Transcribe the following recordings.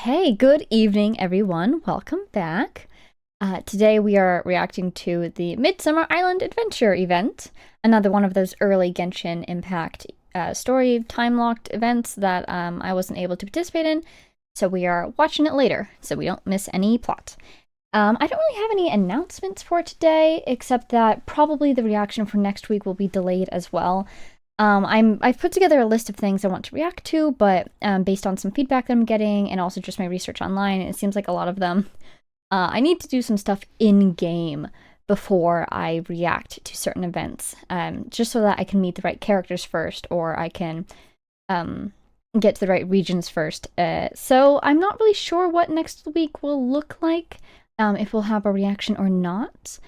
Okay, good evening, everyone. Welcome back. Today we are reacting to the Midsummer Island Adventure event, another one of those early Genshin Impact story time-locked events that I wasn't able to participate in, so we are watching it later, so we don't miss any plot. I don't really have any announcements for today, except that probably the reaction for next week will be delayed as well. I've put together a list of things I want to react to, but based on some feedback that I'm getting and also just my research online, it seems like a lot of them, I need to do some stuff in-game before I react to certain events, just so that I can meet the right characters first, or I can get to the right regions first. So I'm not really sure what next week will look like, if we'll have a reaction or not,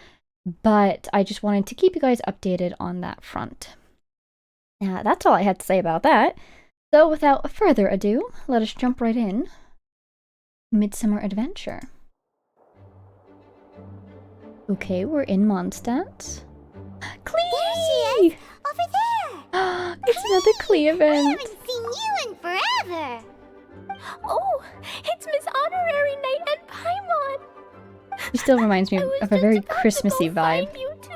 but I just wanted to keep you guys updated on that front. That's all I had to say about that. So without further ado, let us jump right in. Midsummer Adventure. Okay, we're in Mondstadt. Klee! There she is! Over there! It's another Klee event! I haven't seen you in forever! Oh, it's Miss Honorary Knight and Paimon! She still reminds me of a very Christmassy vibe. Find you too.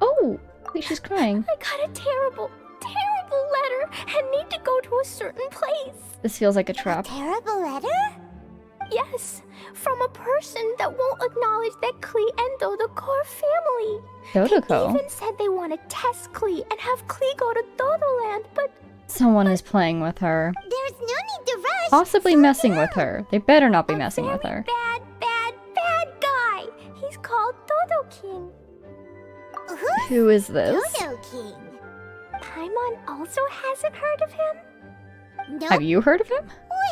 Oh, she's crying. I got a terrible letter and need to go to a certain place. This feels like a trap. Terrible letter? Yes, from a person that won't acknowledge that Klee and Dodoko are family. Dodoko? They even said they want to test Klee and have Klee go to Dodoland, but Someone is playing with her. There's no need to rush. Possibly Slow messing down. with her. They better not be a messing with very her. bad guy. He's called Dodo King. Who's Who is this? Dodo King? Paimon also hasn't heard of him? Nope. Have you heard of him?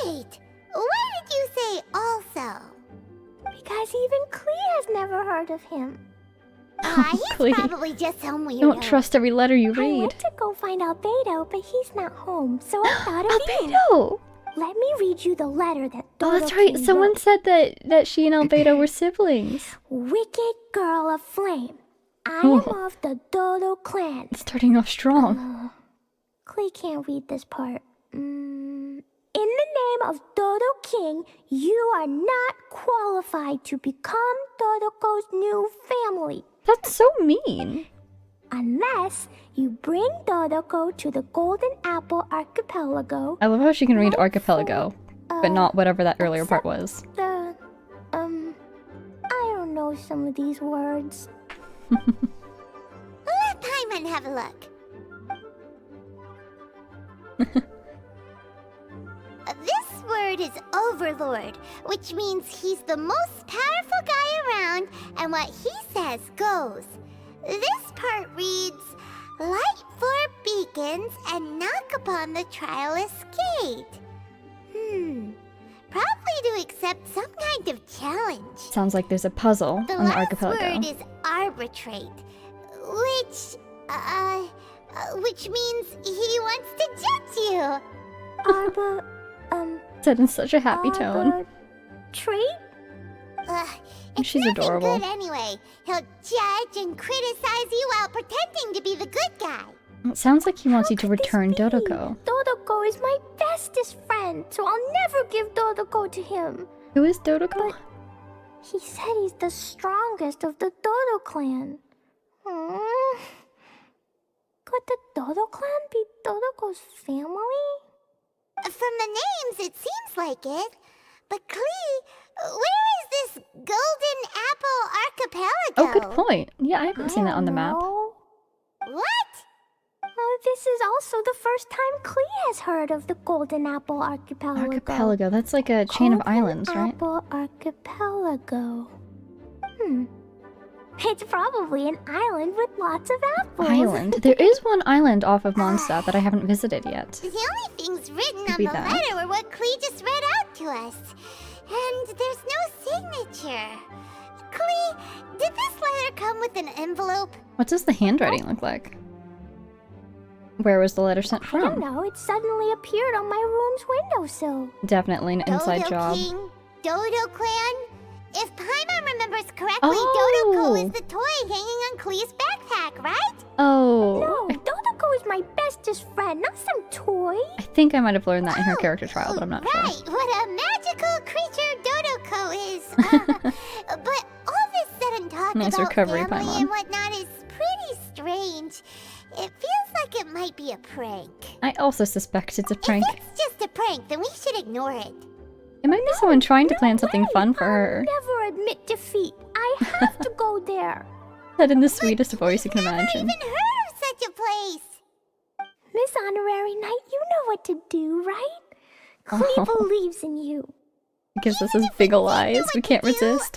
Wait. Why did you say also? Because even Klee has never heard of him. He's Klee. probably just some weirdo. Don't trust every letter you I read. went to go find Albedo, but he's not home, so I thought of you. Albedo! Let me read you the letter that Dodo Oh, that's right. King Someone wrote. said that she and Albedo were siblings. Wicked girl of flame. I Oh. am of the Dodo clan. It's starting off strong. Klee can't read this part. In the name of Dodo King, you are not qualified to become Dodoko's new family. That's so mean. Unless you bring Dodoko to the Golden Apple Archipelago. I love how she can read Not archipelago, but not whatever that earlier part was. The, I don't know some of these words. Let Paimon have a look. This word is Overlord, which means he's the most powerful guy around, and what he says goes. This part reads, light four beacons and knock upon the trialist's gate. Probably to accept some kind of challenge. Sounds like there's a puzzle The on the last archipelago. word is arbitrate, which means he wants to judge you. Arba, Said in such a happy tone. Trait? It's She's nothing adorable. good anyway. He'll judge and criticize you while pretending to be the good guy. It sounds like he wants you to Could this return be? Dodoko. Dodoko is my bestest friend, so I'll never give Dodoko to him. Who is Dodoko? He said he's the strongest of the Dodo clan. Could the Dodo clan be Dodoko's family? From the names, it seems like it. But Klee, where is this Golden Apple Archipelago? Oh, good point. Yeah, I haven't seen that on the map. know. What? This is also the first time Klee has heard of the Golden Apple Archipelago. Archipelago. That's like a chain of Golden islands, right? Apple Archipelago. It's probably an island with lots of apples. Island. There is one island off of Mondstadt that I haven't visited yet. The only things written Could on be the that. letter were what Klee just read out to us. And there's no signature. Klee, did this letter come with an envelope? What does the handwriting look like? Where was the letter sent I don't from? know, it suddenly appeared on my room's windowsill. Definitely an inside Dodo job. King, Dodo Clan? If Paimon remembers correctly, Oh. Dodoko is the toy hanging on Klee's backpack, right? Oh. No, Dodoko is my bestest friend, not some toy. I think I might have learned that in her character trial, but I'm not sure. Right, what a magical creature Dodoko is. But all this said and talk Nice about recovery, family Paimon. and whatnot is pretty strange. It feels like it might be a prank. I also suspect it's a prank. If it's just a prank, then we should ignore it. It might be someone trying to plan something fun for I'll her. never admit defeat. I have to go there. Said in the sweetest voice you can Never imagine. even heard of such a place. Miss Honorary Knight, you know what to do, right? Klee Oh. believes in you. It gives us those big ol' eyes. We can't resist.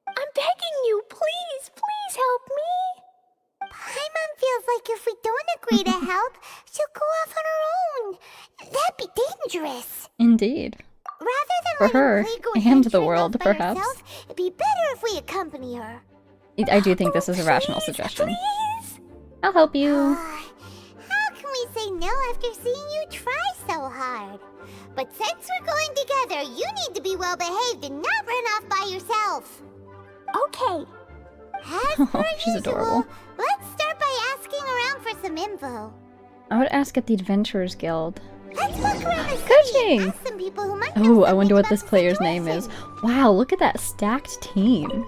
I'm begging you, please help me. Paimon feels like if we don't agree to help, she'll go off on her own. That'd be dangerous. Indeed. Rather For than her, letting Klee go and the adventuring world, off by perhaps. herself, it'd be better if we accompany her. I do think this is a rational Please, suggestion. Please. I'll help you. How can we say no after seeing you try so hard? But since we're going together, you need to be well behaved and not run off by yourself. Okay. As per She's usual, adorable. let's start by asking around for some info. I would ask at the Adventurers Guild. Let's look around the city Coaching! and ask some people who might know Oh, I something wonder what about this the player's name is. situation. Wow, look at that stacked team.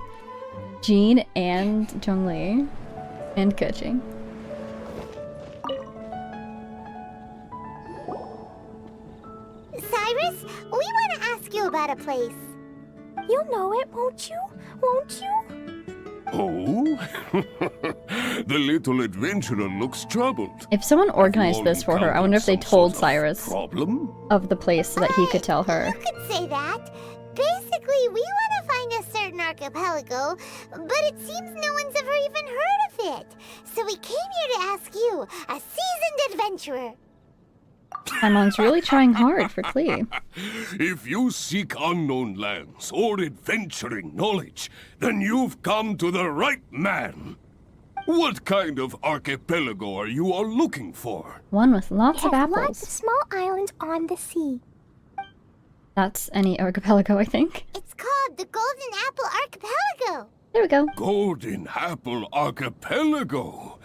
Jean and Zhongli. And Coaching. Cyrus, we want to ask you about a place. You'll know it, won't you? Won't you? Oh? The little adventurer looks troubled. If someone Have you organized all this for her, I wonder if they encountered told some sort of Cyrus Problem? of the place so that he could tell her. You could say that. Basically, we want to find a certain archipelago, but it seems no one's ever even heard of it. So we came here to ask you, a seasoned adventurer. Paimon's really trying hard for Klee. If you seek unknown lands or adventuring knowledge, then you've come to the right man. What kind of archipelago are you all looking for? One with lots It of has lots of apples. small islands on the sea. That's any archipelago, I think. It's called the Golden Apple Archipelago. There we go. Golden Apple Archipelago.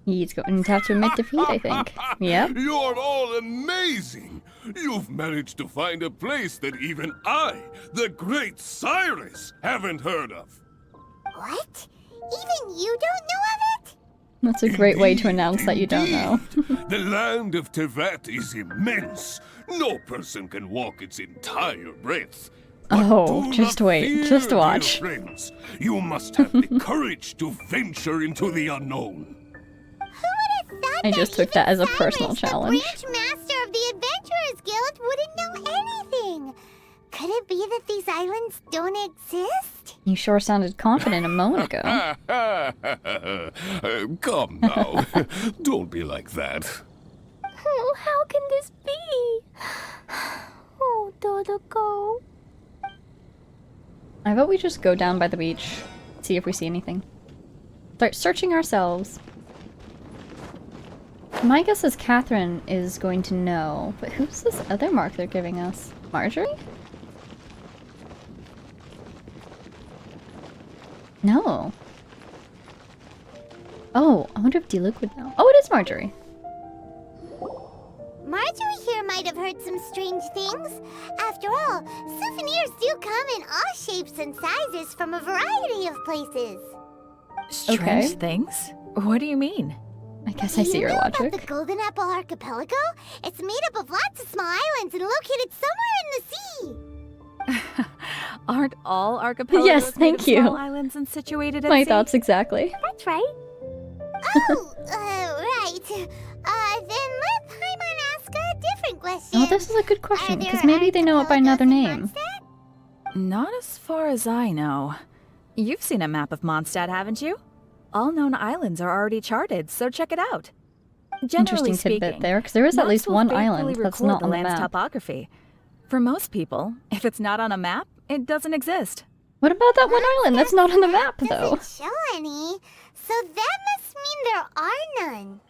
He's going to have to admit defeat, I think. Yep. You're all amazing! You've managed to find a place that even I, the great Cyrus, haven't heard of. What? Even you don't know of it? That's a great way to Indeed, announce that you don't know. indeed. The land of Tevat is immense. No person can walk its entire breadth. But Oh, do just not wait. fear, Just dear watch. friends. You must have the courage to venture into the unknown. Who would have thought I just took that as a personal Cyrus, challenge. the branch master of the Adventurers Guild, wouldn't know anything? Could it be that these islands don't exist? You sure sounded confident a moment ago. Come now. Don't be like that. Oh, how can this be? Oh, Dodoko. I vote we just go down by the beach, see if we see anything. Start searching ourselves. My guess is Catherine is going to know, but who's this other mark they're giving us? Marjorie? No. Oh, I wonder if D-Luke would know. Oh, it is Marjorie. Marjorie here might have heard some strange things. After all, souvenirs do come in all shapes and sizes from a variety of places. Strange Okay. things? What do you mean? I guess I Do see you your know about logic. the Golden Apple Archipelago? It's made up of lots of small islands and located somewhere in the sea. Aren't all archipelagos Yes, made thank of you. small islands and situated at My sea? thoughts exactly. That's right. Oh, right. Then let Paimon ask a different question. Oh, this is a good question, Are there because maybe they know it by another archipelagos in name. Mondstadt? Not as far as I know. You've seen a map of Mondstadt, haven't you? All known islands are already charted, so check it out. Generally Interesting speaking, tidbit there, because there is at maps least will one faithfully island that's record not the on the land's map. topography. For most people, if it's not on a map, it doesn't exist. What about that one island that's not on the map, though? Doesn't show any. So that must mean there are none.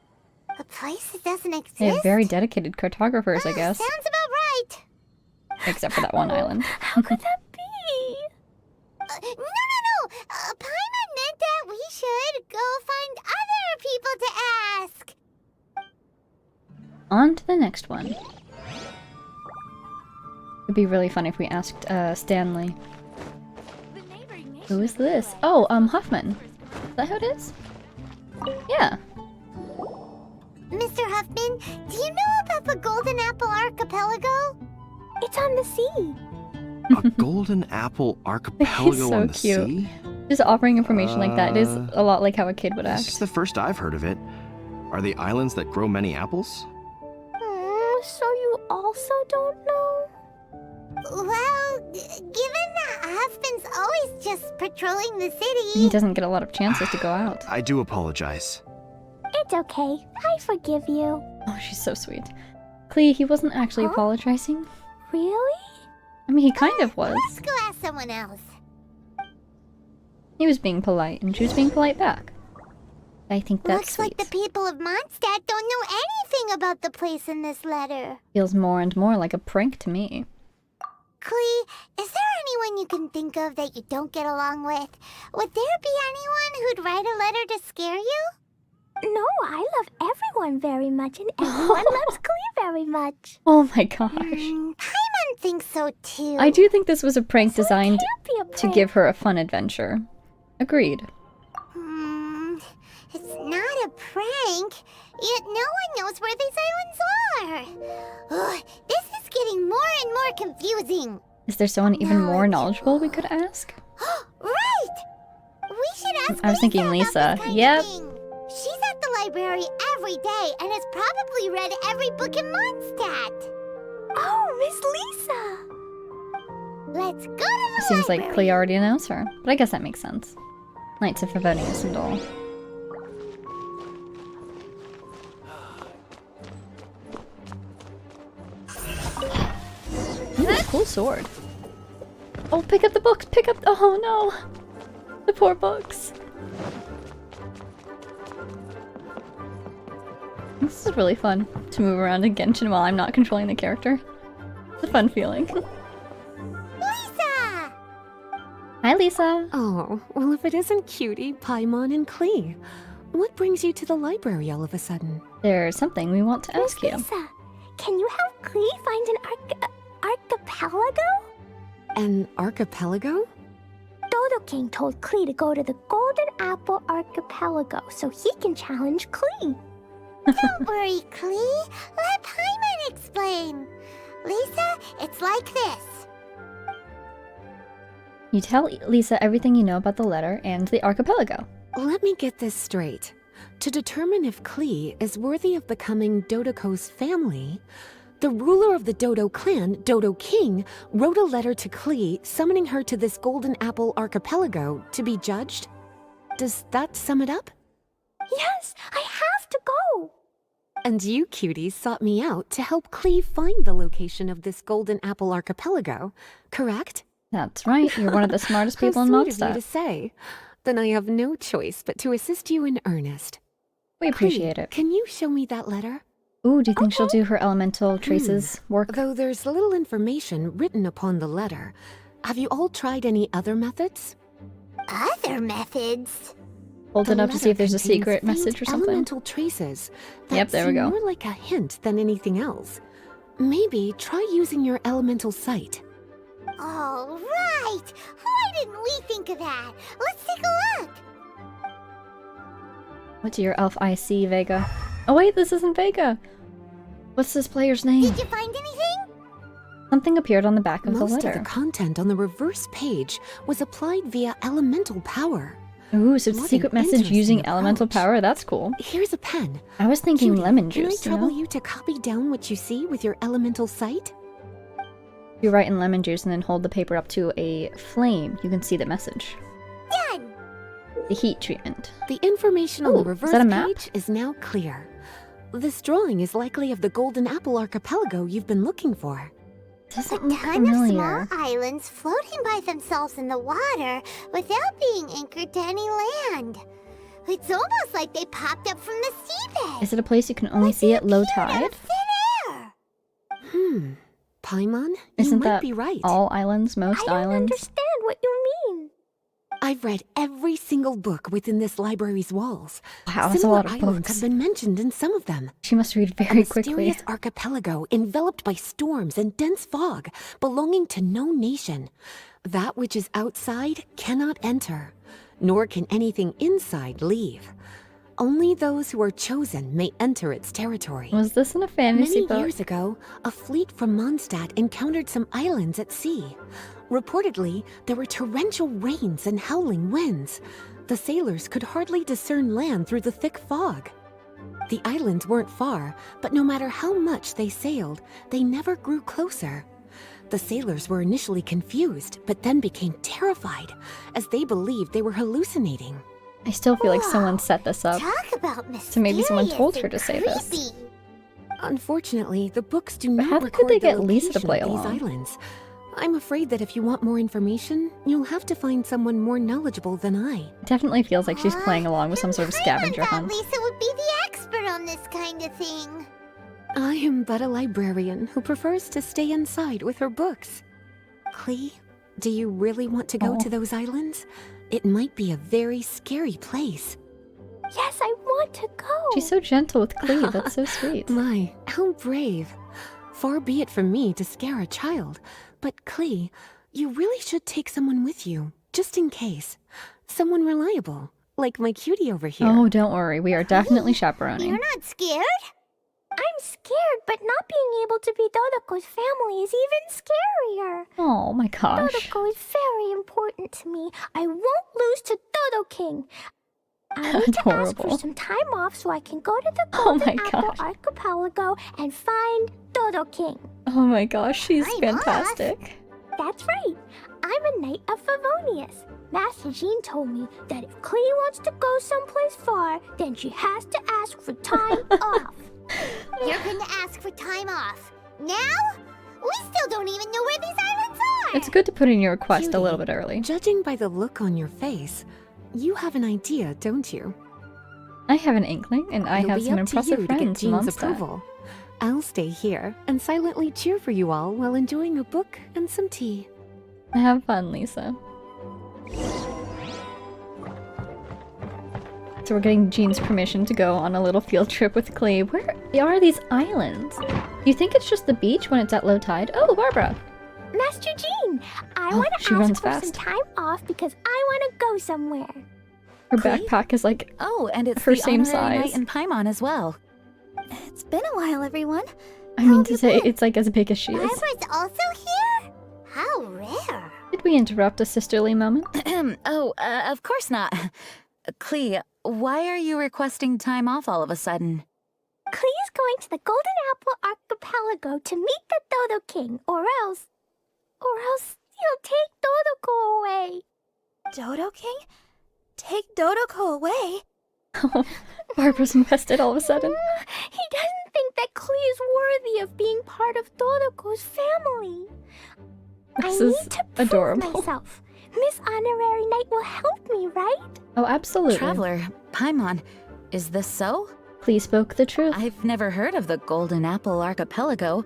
A place that doesn't exist? They have very dedicated cartographers, I guess. Sounds about right. Except for that one island. How could that be? No. Paimon meant that we should go find other people to ask. On to the next one. It'd be really funny if we asked Stanley. Who is this? Oh, Huffman. Is that who it is? Yeah. Mr. Huffman, do you know about the Golden Apple Archipelago? It's on the sea. A golden apple archipelago so on the cute. sea? Just offering information like that is a lot like how a kid would This is act. the first I've heard of it. Are they islands that grow many apples? So you also don't know? Well, given that Huffman's always just patrolling the city... He doesn't get a lot of chances to go out. I do apologize. It's okay. I forgive you. Oh, she's so sweet. Klee, he wasn't actually apologizing. Really? I mean, he kind of was. Let's go ask someone else. He was being polite, and she was being polite back. I think that's Looks sweet. like the people of Mondstadt don't know anything about the place in this letter. Feels more and more like a prank to me. Klee, is there anyone you can think of that you don't get along with? Would there be anyone who'd write a letter to scare you? No, I love everyone very much, and everyone loves Klee very much. Oh my gosh. Paimon thinks so too. I do think this was a prank designed Can't be a to prank. give her a fun adventure. Agreed. It's not a prank. Yet no one knows where these islands are. Ugh, this is getting more and more confusing. Is there someone even more Knowledge. knowledgeable we could ask? Right! We should ask I was thinking about Lisa. this kind of Yep. thing. She's at the library every day and has probably read every book in Mondstadt. Oh, Miss Lisa! Let's go to the Seems like library. Klee already knows her, but I guess that makes sense. Knights of Favonius and all. Ooh, cool sword. Oh, pick up the books! Pick up- oh no! The poor books. This is really fun, to move around in Genshin while I'm not controlling the character. It's a fun feeling. Lisa! Hi, Lisa! Oh, well, if it isn't Cutie, Paimon, and Klee. What brings you to the library all of a sudden? There's something we want to ask you. Lisa, can you help Klee find an archipelago? An archipelago? Dodo King told Klee to go to the Golden Apple Archipelago so he can challenge Klee. Don't worry, Klee. Let Paimon explain. Lisa, it's like this. You tell Lisa everything you know about the letter and the archipelago. Let me get this straight. To determine if Klee is worthy of becoming Dodoko's family, the ruler of the Dodo clan, Dodo King, wrote a letter to Klee summoning her to this Golden Apple Archipelago to be judged. Does that sum it up? Yes, I have to go. And you, cuties, sought me out to help Klee find the location of this Golden Apple Archipelago, correct? That's right, you're one of the smartest people in How sweet of you to Mondstadt. say. Then I have no choice but to assist you in earnest. We appreciate Klee, it. Can you show me that letter? Ooh, do you think she'll do her elemental traces work? Though there's little information written upon the letter, have you all tried any other methods? Other methods? Hold it The up to see if letter there's a contains secret message or faint something. Elemental traces. That Yep, there we seem go. More like a hint than anything else. Maybe try using your elemental sight. All right. Why didn't we think of that? Let's take a look. What do your elf eye see, Vega? Oh wait, this isn't Vega! What's this player's name? Did you find anything? Something appeared on the back of the Most of letter. the content on the reverse page was applied via elemental power. Ooh, so it's a What secret an message interesting using elemental approach. power? That's cool. Here's a pen. I was thinking Cutie, lemon can I juice, you trouble know? you to copy down what you see with your elemental sight? You write in lemon juice and then hold the paper up to a flame. You can see the message. Done. The heat treatment. The information on Ooh, the is reverse that a map? page is now clear. This drawing is likely of the Golden Apple Archipelago you've been looking for. Doesn't A look ton of familiar. small islands floating by themselves in the water without being anchored to any land. It's almost like they popped up from the seabed. Is it a place you can only Like see they at low appeared out tide? of thin air. Paimon, you Isn't might that be right. all islands, most I don't islands? understand what you mean. I've read every single book within this library's walls. Wow, that's a Similar lot of islands books. have been mentioned in some of them. She must read A very quickly. mysterious archipelago enveloped by storms and dense fog, belonging to no nation. That which is outside cannot enter, nor can anything inside leave. Only those who are chosen may enter its territory. Was this in a fantasy Many book? years ago, a fleet from Mondstadt encountered some islands at sea. Reportedly, there were torrential rains and howling winds. The sailors could hardly discern land through the thick fog. The islands weren't far, but no matter how much they sailed, they never grew closer. The sailors were initially confused, but then became terrified, as they believed they were hallucinating. I still feel like Whoa, someone set this up. Talk about mysterious So maybe someone told her and to say this. creepy. Unfortunately, the books do But not how could record they the get Lisa to location play of these along? islands. I'm afraid that if you want more information, you'll have to find someone more knowledgeable than I. Definitely feels like she's playing along with some sort of scavenger I thought hunt. Lisa would be the expert on this kind of thing. I am but a librarian who prefers to stay inside with her books. Klee, do you really want to go Oh. to those islands? It might be a very scary place. Yes, I want to go. She's so gentle with Klee. That's so sweet. My, how brave. Far be it from me to scare a child, but Klee, you really should take someone with you, just in case. Someone reliable, like my cutie over here. Oh, don't worry. We are definitely You're chaperoning. not scared? I'm scared, but not being able to be Dodoko's family is even scarier. Oh my gosh. Dodoko is very important to me. I won't lose to Dodo King. I need to ask for Adorable. some time off so I can go to the Oh Golden my Apple gosh. Archipelago and find Dodo King. Oh my gosh, she's Why not? fantastic. That's right. I'm a knight of Favonius. Master Jean told me that if Klee wants to go someplace far, then she has to ask for time off. You're gonna ask for time off. Now? We still don't even know where these islands are! It's good to put in your request a Cutie, little bit early. Judging by the look on your face, you have an idea, don't you? I have an inkling, and I It'll have be some up to impressive you to get friends in Jean's Mondstadt. approval. I'll stay here and silently cheer for you all while enjoying a book and some tea. Have fun, Lisa. So we're getting Jean's permission to go on a little field trip with Klee. Where are these islands? Do you think it's just the beach when it's at low tide? Oh, Barbara. Master Jean, I Oh, want she to runs ask for some fast. time off because I want to go somewhere. Her Klee? backpack is like Oh, and it's her the same honorary size. knight in Paimon as well. It's been a while, everyone. I mean to say, it's like as big as she is. Barbara's also here? How rare. Did we interrupt a sisterly moment? Of course not. Klee, why are you requesting time off all of a sudden? Klee is going to the Golden Apple Archipelago to meet the Dodo King, or else he'll take Dodoko away. Dodo King? Take Dodoko away? Barbara's invested all of a sudden. He doesn't think that Klee is worthy of being part of Dodoko's family. This I is need to prove adorable. myself. Miss Honorary Knight will help me, right? Oh, absolutely. Traveler, Paimon, is this so? Klee spoke the truth. I've never heard of the Golden Apple Archipelago.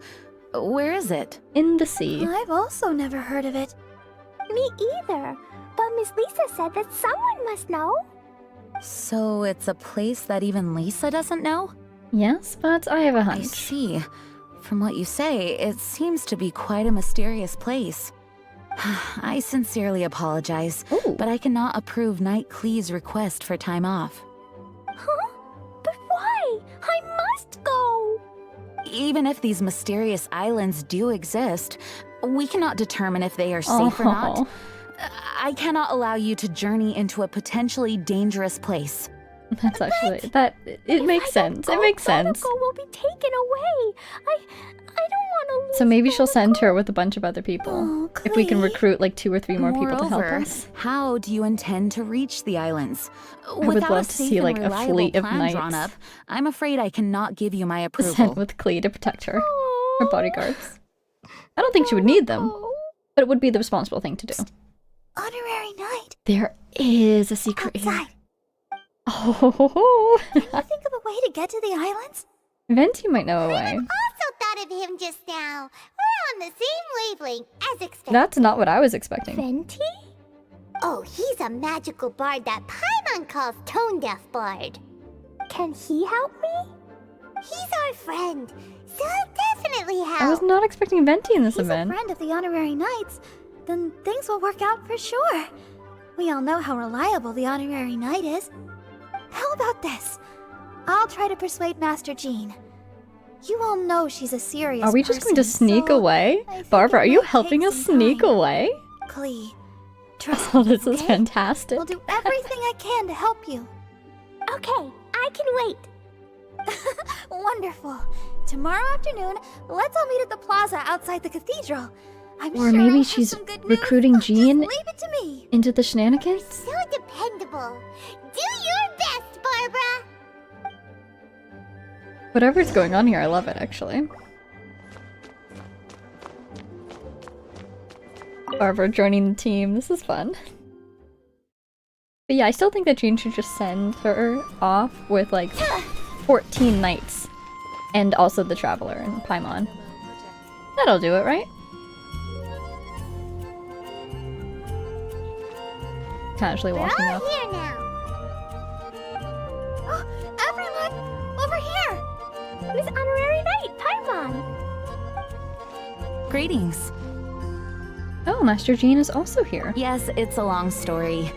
Where is it? In the sea. I've also never heard of it. Me either. But Miss Lisa said that someone must know. So it's a place that even Lisa doesn't know? Yes, but I have a I hunch. see. From what you say, it seems to be quite a mysterious place. I sincerely apologize, Ooh. but I cannot approve Knight Klee's request for time off. Huh? But why? I must go. Even if these mysterious islands do exist, we cannot determine if they are safe or not. Oh, I cannot allow you to journey into a potentially dangerous place. that's actually it makes sense. It makes sense. Dodoko will be taken away. I don't want to lose So maybe she'll send Dodoko. her with a bunch of other people. Oh, If we can Klee. recruit like 2 or 3 more people to help Moreover, us. how do you intend to reach the islands? would Without love a to safe see, and like, a reliable fleet of plan drawn knights. up, I'm afraid I cannot give you my Sent approval. with Klee to protect her. Her bodyguards. I don't think she would need them, but it would be the responsible thing to do. Honorary Knight. There is a secret here. Outside. Oh, Can you think of a way to get to the islands? Venti might know a way. Also thought of him just now. We're on the same wavelength as expected. That's not what I was expecting. Venti? Oh, he's a magical bard that Paimon calls Tone Deaf Bard. Can he help me? He's our friend, so he'll definitely help. I was not expecting Venti in this He's event. a friend of the Honorary Knights. Then things will work out for sure. We all know how reliable the Honorary Knight is. How about this? I'll try to persuade Master Jean. You all know she's a serious Are we just going to person, sneak so away? I think Barbara, it are you might helping take us some sneak time. away? Klee, trust Oh, me, this is okay? fantastic. We'll do everything I can to help you. Okay, I can wait. Wonderful. Tomorrow afternoon, let's all meet at the plaza outside the cathedral. I'm Or sure maybe I'll have she's some good news. recruiting Jean Just leave it to me. into the shenanigans? So dependable. Do your best, Barbara. Whatever's going on here, I love it, actually. Barbara joining the team, this is fun. But yeah, I still think that Jean should just send her off with like 14 knights. And also the Traveler and Paimon. That'll do it, right? Casually We're walking all up. here now. Oh, everyone, over here. Miss Honorary Knight, Paimon. Greetings. Oh, Master Jean is also here. Yes, it's a long story.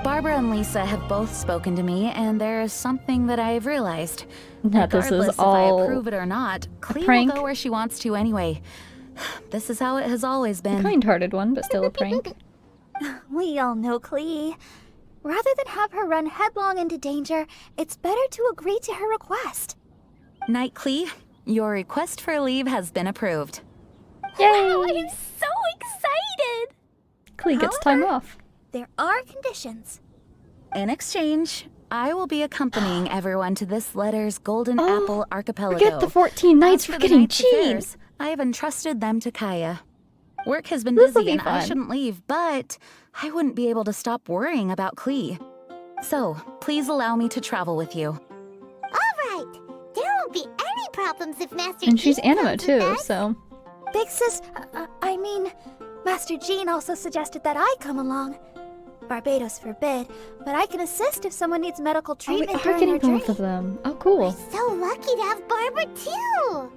Barbara and Lisa have both spoken to me, and there is something that I've realized. That this Regardless is if I all approve it or not, Klee prank. will go where she wants to anyway. This is how it has always a been. kind-hearted one, but still a prank. We all know Klee. Rather than have her run headlong into danger, it's better to agree to her request. Night Klee, your request for leave has been approved. Yay! Wow, I'm so excited. Klee gets time off. There are conditions. In exchange, I will be accompanying everyone to this letter's Golden Oh, Apple Archipelago. Forget the 14 knights, As for we're the getting Knights' Jean! affairs, I have entrusted them to Kaya. Work has been This'll busy be and I fun. shouldn't leave, but I wouldn't be able to stop worrying about Klee. So, please allow me to travel with you. All right. There won't be any problems if Master And she's Jean anima comes with too, us. so... Big Sis, I mean, Master Jean also suggested that I come along. Barbados forbid, but I can assist if someone needs medical Oh, we treatment are during getting their both journey. of them. Oh, cool. So lucky to have Barbara too.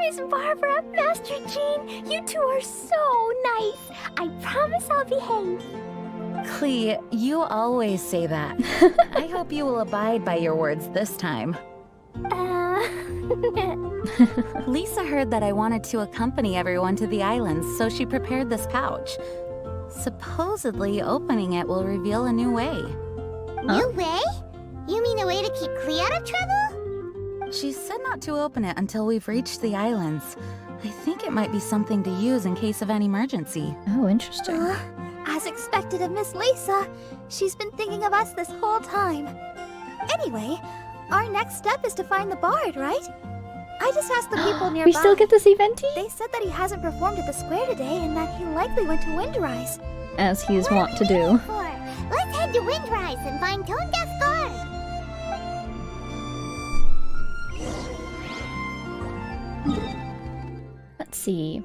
Miss Barbara, Master Jean, you two are so nice. I promise I'll behave. Klee, you always say that. I hope you will abide by your words this time. Lisa heard that I wanted to accompany everyone to the islands, so she prepared this pouch. Supposedly, opening it will reveal a new way. New way? You mean a way to keep Klee out of trouble? She said not to open it until we've reached the islands. I think it might be something to use in case of an emergency. Oh, interesting. As expected of Miss Lisa, she's been thinking of us this whole time. Anyway, our next step is to find the bard, right? I just asked the people nearby. We still get to see Venti? They said that he hasn't performed at the square today and that he likely went to Windrise. As he is What are wont we to do. waiting for? Let's head to Windrise and find Tone Deaf Bard. Let's see.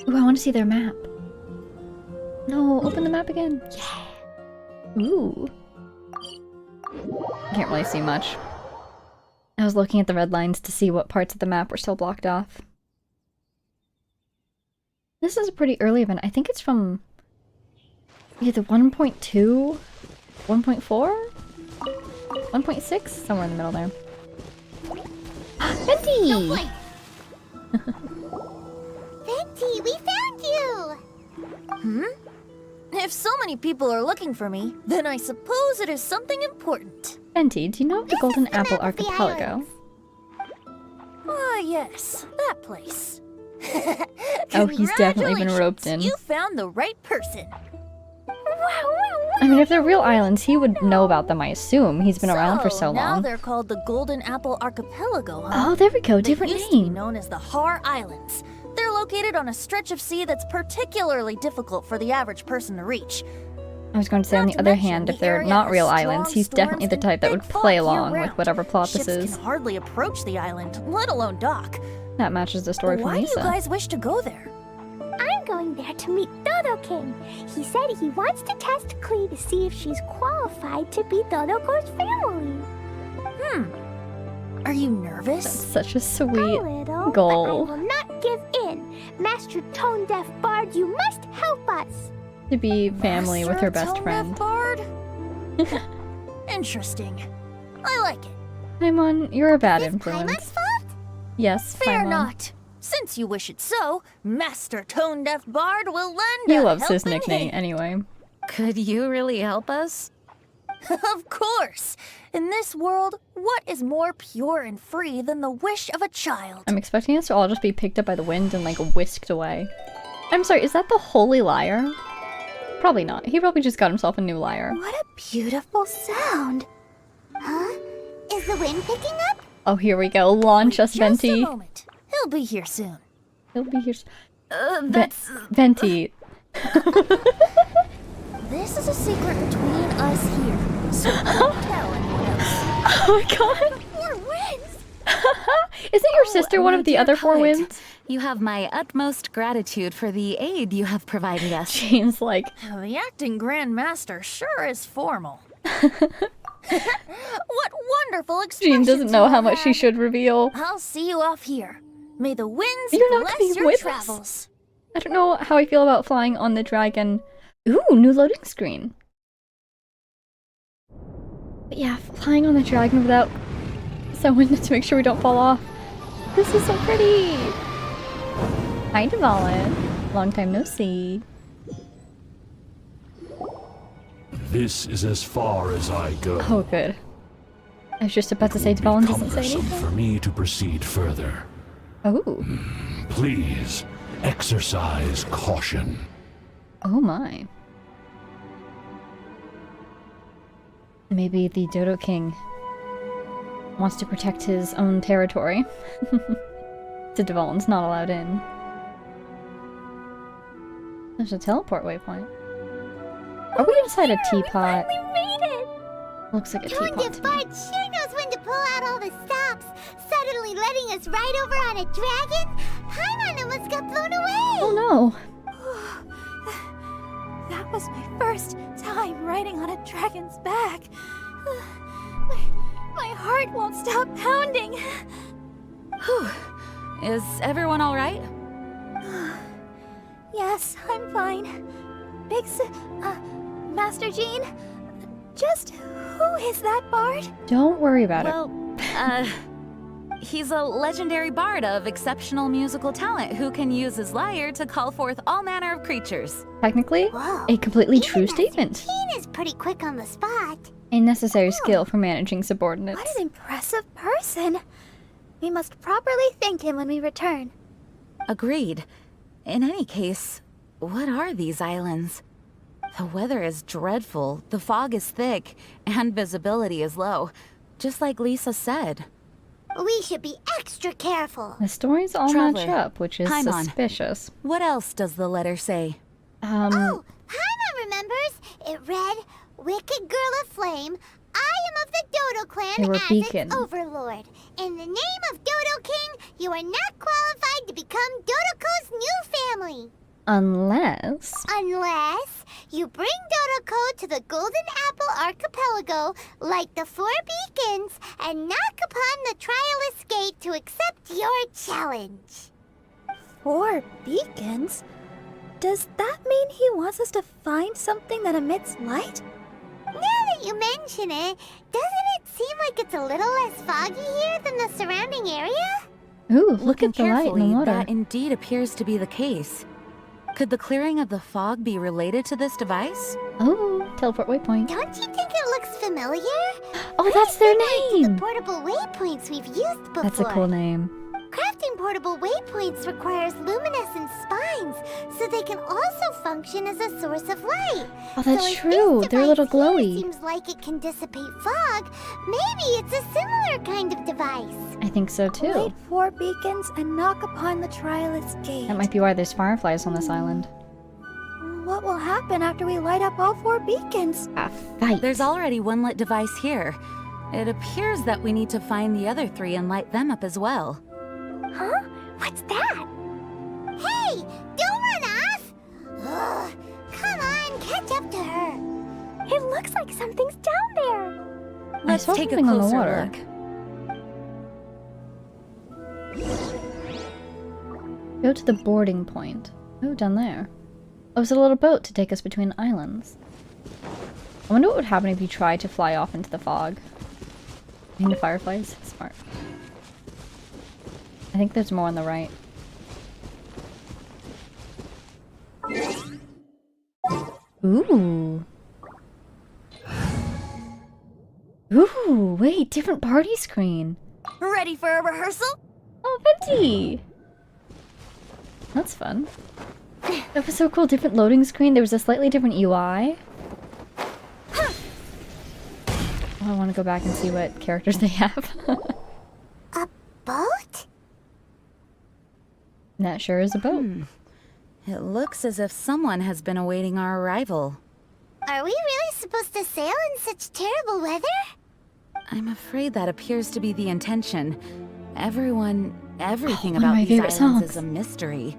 Ooh, I want to see their map. No, open the map again. Yeah. Ooh. Can't really see much. I was looking at the red lines to see what parts of the map were still blocked off. This is a pretty early event. I think it's from either 1.2, 1.4, 1.6? Somewhere in the middle there. Venti! Venti, we found you! If so many people are looking for me, then I suppose it is something important. Venti, do you know of the This Golden is the Apple map of the Archipelago? islands. Ah, yes, that place. Oh, he's definitely been roped in. You found the right person. I mean, if they're real islands, he would know about them, I assume. He's been around for so Now long. they're called the Golden Apple Archipelago, huh? Oh, there we go. They Different used to be name. known as the Har Islands. They're located on a stretch of sea that's particularly difficult for the average person to reach. I was going to say, on Not the to other mention, hand, if the they're area not has real strong islands, he's definitely the storms type that and would big play fog along with year-round. whatever plot this Ships is. can hardly approach the island, let alone dock. That matches the story from Why do you Lisa. guys wish to go there? I'm going going there to meet Dodo King. He said he wants to test Klee to see if she's qualified to be Dodoko's family. Are you That's nervous? such a A sweet little, goal. but I will not give in. Master Tone Deaf Bard, you must help us. to be family with her best friend. Bard? Interesting. I like it. Paimon, you're a bad Is influence. Paimon's fault? Yes, Fear Paimon. not. Since you wish it so, Master Tone Deaf Bard will lend He a loves his helping nickname hand. anyway. Could you really help us? Of course. In this world, what is more pure and free than the wish of a child? I'm expecting us to all just be picked up by the wind and like whisked away. I'm sorry, is that the Holy Lyre? Probably not. He probably just got himself a new lyre. What a beautiful sound. Huh? Is the wind picking up? Oh, here we go. Launch us, Just a Venti. moment. He'll be here soon. He'll be here. That's... Venti. This is a secret between us here, so don't tell anyone else. Oh my god. Four winds! Isn't your sister one My of the dear other four poet, winds? You have my utmost gratitude for the aid you have provided us. Jane's like, The acting Grand Master sure is formal. What wonderful expressions Jean doesn't know you how much she had. should reveal. I'll see you off here. May the winds You're not bless coming your with us? travels. I don't know how I feel about flying on the dragon. Ooh, new loading screen. But yeah, flying on the dragon without someone to make sure we don't fall off. This is so pretty. Hi, Dvalin. Long time no see. This is as far as I go. Oh, good. I was just about to say It will Dvalin be doesn't say cumbersome anything. for me to proceed further. Oh. Please, exercise caution. Oh my. Maybe the Dodo King wants to protect his own territory. So Dvalin's not allowed in. There's a teleport waypoint. Are we inside a teapot? We made it. Looks like a Tone teapot Deaf to me. Bard sure knows when to pull out all the stops. Suddenly letting us ride over on a dragon? Paimon almost got blown away. Oh no. That was my first time riding on a dragon's back. My heart won't stop pounding. Whew. Is everyone all right? Yes, I'm fine. Master Jean, just who is that bard? Don't worry about it. Well, he's a legendary bard of exceptional musical talent who can use his lyre to call forth all manner of creatures. Technically, Whoa. a completely Even true Master statement. Jean is pretty quick on the spot. A necessary skill for managing subordinates. What an impressive person. We must properly thank him when we return. Agreed. In any case, what are these islands? The weather is dreadful, the fog is thick, and visibility is low, just like Lisa said. We should be extra careful. The stories all Traveler, match up, which is Paimon. suspicious. What else does the letter say? Oh, Paimon remembers. It read, Wicked Girl of Flame, I am of the Dodo clan They were as beacon. its overlord. In the name of Dodo King, you are not qualified to become Dodoko's new family. Unless... Unless you bring Dodoko to the Golden Apple Archipelago like the four beacons and knock upon the Trialist Gate to accept your challenge. 4 beacons? Does that mean he wants us to find something that emits light? Now that you mention it, doesn't it seem like it's a little less foggy here than the surrounding area? Ooh, look Looking at the light in carefully, the water. that indeed appears to be the case. Could the clearing of the fog be related to this device? Oh, teleport waypoint. Don't you think it looks familiar? Oh, that's their Similar to the name! portable waypoints we've used before. That's a cool name. Crafting portable waypoints requires luminescent spines, so they can also function as a source of light. Oh, that's so if true. this They're a little device here glowy. seems like it can dissipate fog. Maybe it's a similar kind of device. I think so too. Light 4 beacons and knock upon the Trialist Gate. That might be why there's fireflies on this island. What will happen after we light up all 4 beacons? A fight. There's already one lit device here. It appears that we need to find the other 3 and light them up as well. Huh? What's that? Hey, don't run off! something's down there. Let's saw take a something on the closer water. look. Go to the boarding point. Oh, down there. Oh, it's a little boat to take us between islands. I wonder what would happen if you tried to fly off into the fog. Into fireflies? Smart. I think there's more on the right. Ooh. Ooh, wait, different party screen. Ready for a rehearsal? Oh, Venti! That's fun. That was so cool, different loading screen. There was a slightly different UI. Oh, I want to go back and see what characters they have. A boat? That sure is a boat. It looks as if someone has been awaiting our arrival. Are we really supposed to sail in such terrible weather? I'm afraid that appears to be the intention. Everything one of about my these favorite islands songs. is a mystery.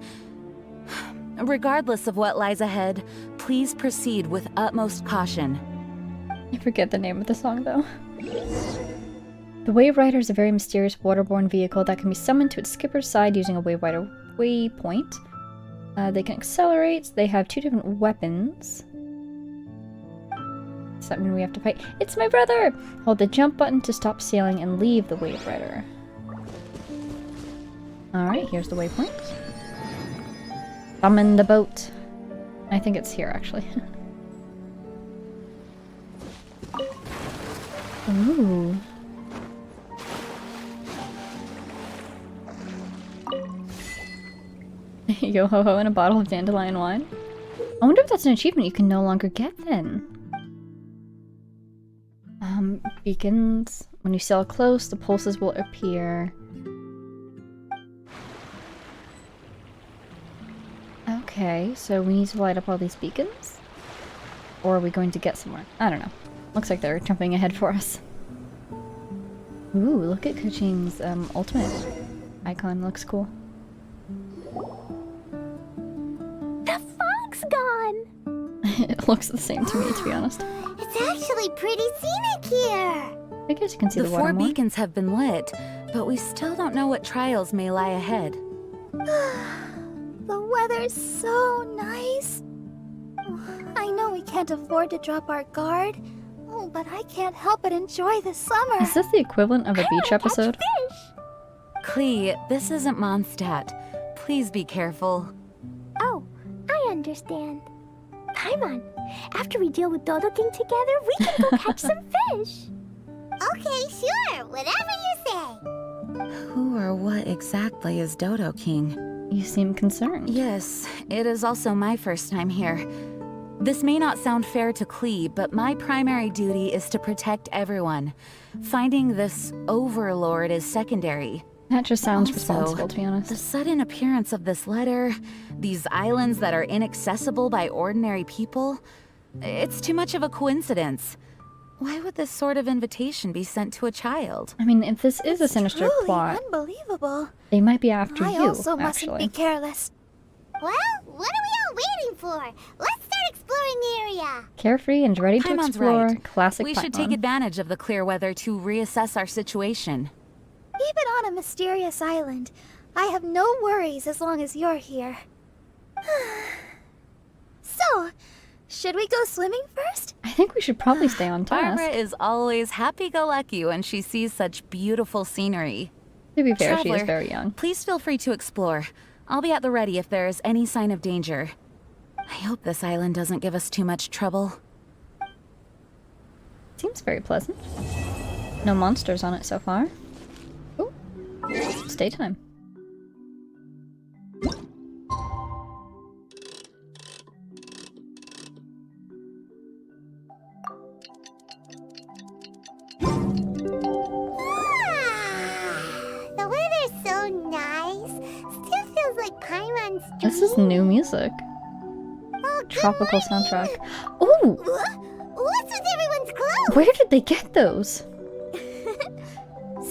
Regardless of what lies ahead, please proceed with utmost caution. I forget the name of the song, though. The Wave Rider is a very mysterious waterborne vehicle that can be summoned to its skipper's side using a Wave Rider waypoint. They can accelerate. They have 2 different weapons. Does that mean we have to fight? It's my brother! Hold the jump button to stop sailing and leave the Wave Rider. Alright, here's the waypoint. Summon the boat. I think it's here, actually. Ooh. Yo ho ho and a bottle of dandelion wine. I wonder if that's an achievement you can no longer get then. Beacons. When you sail close, the pulses will appear. Okay, so we need to light up all these beacons? Or are we going to get somewhere? I don't know. Looks like they're jumping ahead for us. Ooh, look at Kuching's ultimate icon. Looks cool. The fog's gone. It looks the same to me, to be honest. It's actually pretty scenic here. I guess you can see the The water 4 more. beacons have been lit, but we still don't know what trials may lie ahead. The weather's so nice. I know we can't afford to drop our guard. Oh, but I can't help but enjoy the summer. Is this the equivalent of a beach episode? Fish. Klee, this isn't Mondstadt. Please be careful. Oh, I understand. Paimon, after we deal with Dodo King together, we can go catch some fish. Okay, sure. Whatever you say. Who or what exactly is Dodo King? You seem concerned. Yes, it is also my first time here. This may not sound fair to Klee, but my primary duty is to protect everyone. Finding this overlord is secondary. That just sounds Also, responsible, to be honest. The sudden appearance of this letter, these islands that are inaccessible by ordinary people, it's too much of a coincidence. Why would this sort of invitation be sent to a child? I mean, if this is a sinister Truly plot, unbelievable. they might be after I you, also mustn't actually. be careless. Well, what are we all waiting for? Let's start exploring the area. Carefree and ready to Paimon's explore. right. Classic We should take Paimon. advantage of the clear weather to reassess our situation. Even on a mysterious island, I have no worries as long as you're here. So, should we go swimming first? I think we should probably stay on task. Barbara is always happy-go-lucky when she sees such beautiful scenery. To be fair, she is Traveler, very young. Please feel free to explore. I'll be at the ready if there is any sign of danger. I hope this island doesn't give us too much trouble. Seems very pleasant. No monsters on it so far. Ooh. It's daytime. The weather's so nice. Still feels like Paimon's dream. This is new music. Oh, Tropical good morning. soundtrack. Ooh! What's with everyone's clothes? Where did they get those?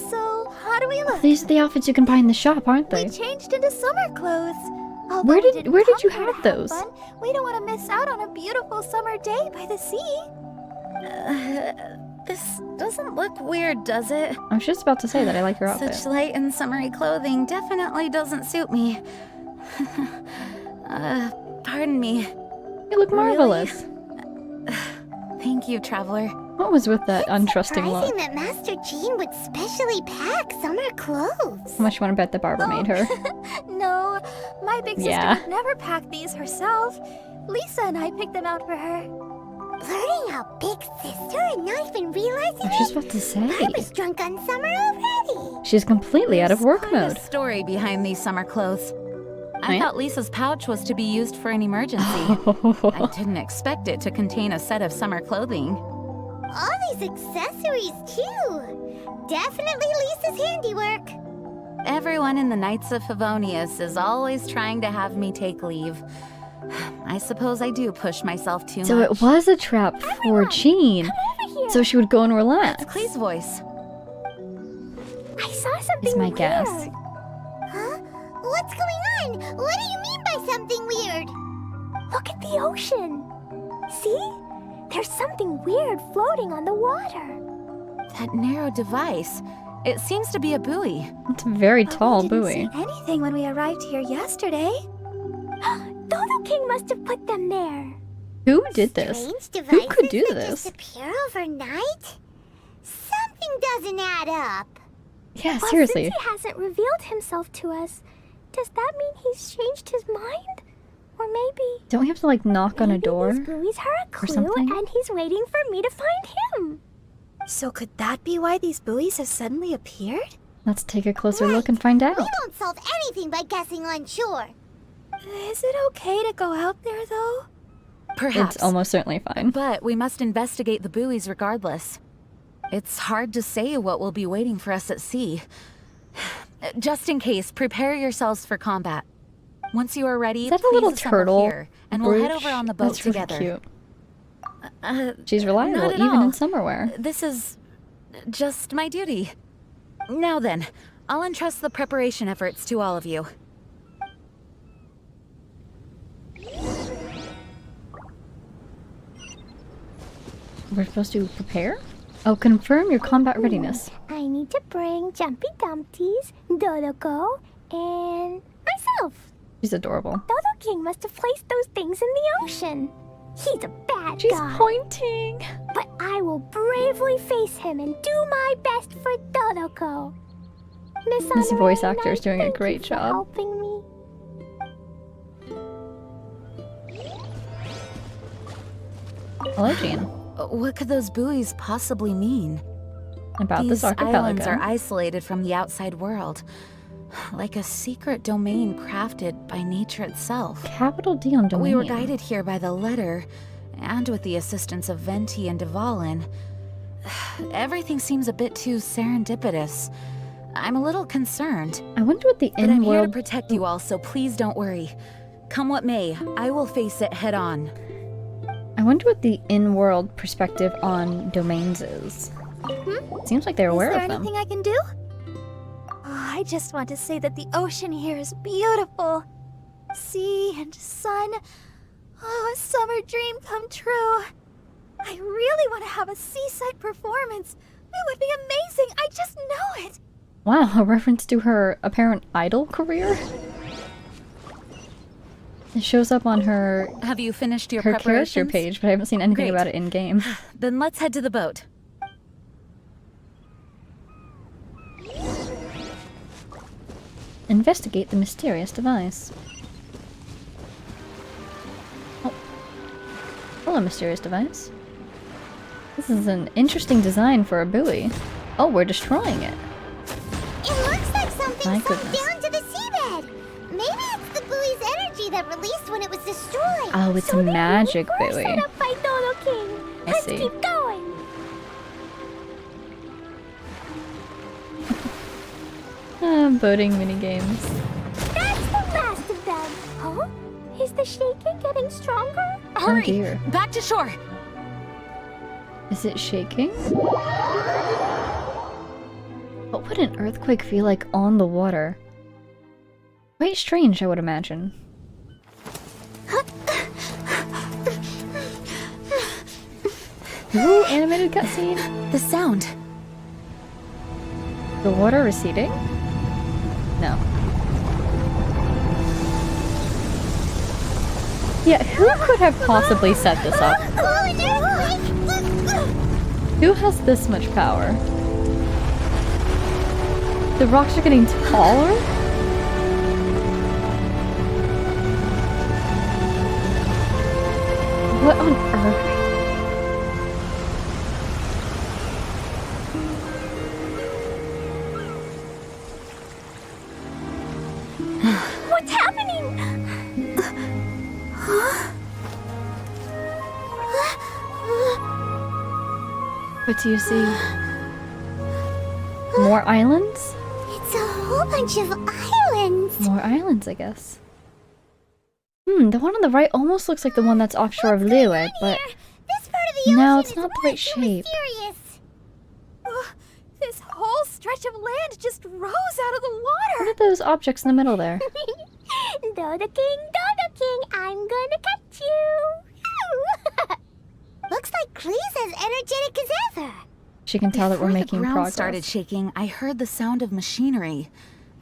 So, how do we look? These are the outfits you can buy in the shop, aren't We they? changed into summer clothes. Although Where we did didn't you come here have to those? fun, we don't want to miss out on a beautiful summer day by the sea. This doesn't look weird, does it? I was just about to say that I like your outfit. Such light and summery clothing definitely doesn't suit me. Pardon me. You look marvelous. Really? Thank you, Traveler. What was with that untrusting look? Surprising that Master Jean would specially pack summer clothes. How much you want to bet the barber made her? No, my big sister Yeah. would never pack these herself. Lisa and I picked them out for her. Learning out big sister and not even realizing I was just about to say. Barbara's drunk on summer already. She's completely out of work Quite a mode. story behind these summer clothes. I Yeah? thought Lisa's pouch was to be used for an emergency. I didn't expect it to contain a set of summer clothing. All these accessories, too. Definitely Lisa's handiwork. Everyone in the Knights of Favonius is always trying to have me take leave. I suppose I do push myself too So much. it was a trap for Jean. So she would go and relax. It's Klee's voice. I saw something Is my weird. guess. Huh? What's going on? What do you mean by something weird? Look at the ocean. See? There's something weird floating on the water. That narrow device. It seems to be a buoy. It's a very tall We didn't buoy. see anything when we arrived here yesterday. Dodo King must have put them there. Who did this? Strange Who devices could do that this? disappear overnight? Something doesn't add up. Yeah, Well, seriously. since he hasn't revealed himself to us, does that mean he's changed his mind? Or maybe... Don't we have to like knock on a maybe door? these buoys are a clue something? and he's waiting for me to find him. So could that be why these buoys have suddenly appeared? Let's take a closer look and find out. We won't solve anything by guessing on shore. Is it okay to go out there, though? Perhaps. It's almost certainly fine. But we must investigate the buoys regardless. It's hard to say what will be waiting for us at sea. Just in case, prepare yourselves for combat. Once you are ready, Is that a please little assemble turtle? here, and we'll head brooch? over on the boat That's really together. cute. She's reliable, not at even all. in summer wear. This is just my duty. Now then, I'll entrust the preparation efforts to all of you. We're supposed to prepare? Oh, confirm your combat readiness. I need to bring Jumpy Dumpties, Dodoko, and myself. She's adorable. Dodo King must have placed those things in the ocean. He's a bad She's guy. pointing. But I will bravely face him and do my best for Dodoko. Miss This voice Honorary actor is Knight, doing a thank great you for job. helping me. Hello, Jean. What could those buoys possibly mean? About These this archipelago. islands are isolated from the outside world, like a secret domain crafted by nature itself. Capital D on domain. We were guided here by the letter, and with the assistance of Venti and Dvalin. Everything seems a bit too serendipitous. I'm a little concerned, I wonder what the but I'm here to in-world... protect you all, so please don't worry. Come what may, I will face it head on. I wonder what the in-world perspective on domains is. Seems like they're aware Is there of them. anything I can do? Oh, I just want to say that the ocean here is beautiful. Sea and sun. Oh, a summer dream come true. I really want to have a seaside performance. It would be amazing. I just know it. Wow, a reference to her apparent idol career? It shows up on her Have you finished your character preparations? page, but I haven't seen anything Great. about it in-game. Then let's head to the boat. Investigate the mysterious device. Oh. Hello, mysterious device. This is an interesting design for a buoy. Oh, we're destroying it. It looks like something My sunk goodness. down to the seabed. Maybe it's the buoy's energy that released when it was destroyed. Oh, it's So a they magic really were buoy. set up by Dodo King. I Let's see. keep going. Boating minigames. That's the last of them. Huh? Is the shaking getting stronger? Hurry! dear. Back to shore! Is it shaking? What would an earthquake feel like on the water? Quite strange, I would imagine. Ooh, animated cutscene. The sound. The water receding? No. Yeah, who could have possibly set this up? Who has this much power? The rocks are getting taller? What on earth? What's happening? What do you see? More islands? It's a whole bunch of islands. More islands, I guess. The one on the right almost looks like the one that's offshore of Liyue, but This part of the no, ocean it's is not the way right too shape. mysterious. This whole stretch of land just rose out of the What water. are those objects in the middle there? Dodo King, I'm gonna catch you. Looks like Klee's as energetic as ever. She can tell that we're Before making the ground progress. started shaking, I heard the sound of machinery.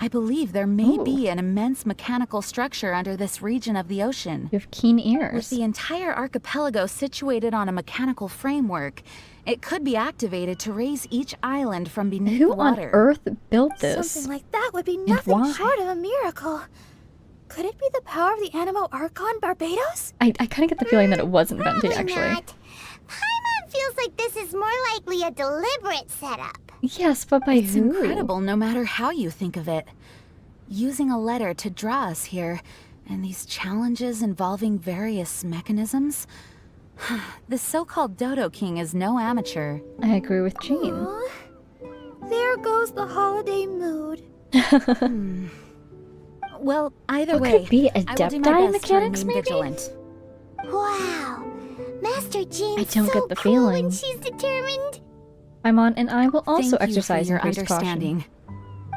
I believe there may be an immense mechanical structure under this region of the ocean. You have keen With ears. the entire archipelago situated on a mechanical framework, it could be activated to raise each island from beneath Who the on water. earth built this? Something like that would be nothing why? short of a miracle. Could it be the power of the Animo Archon Barbados? I kind of get the feeling that it wasn't Venti, Probably actually. not. Paimon feels like this is more likely a deliberate setup. Yes, but by It's who? incredible no matter how you think of it. Using a letter to draw us here, and these challenges involving various mechanisms. The so-called Dodo King is no amateur. I agree with Jean. Aw, there goes the holiday mood. Well, either What way, could it be? I will do my Adepti best to mechanics, remain maybe? vigilant. Wow. Master Jean's I don't so get the cool feeling. when she's determined. Paimon and I will also Thank you exercise for your increased caution. understanding.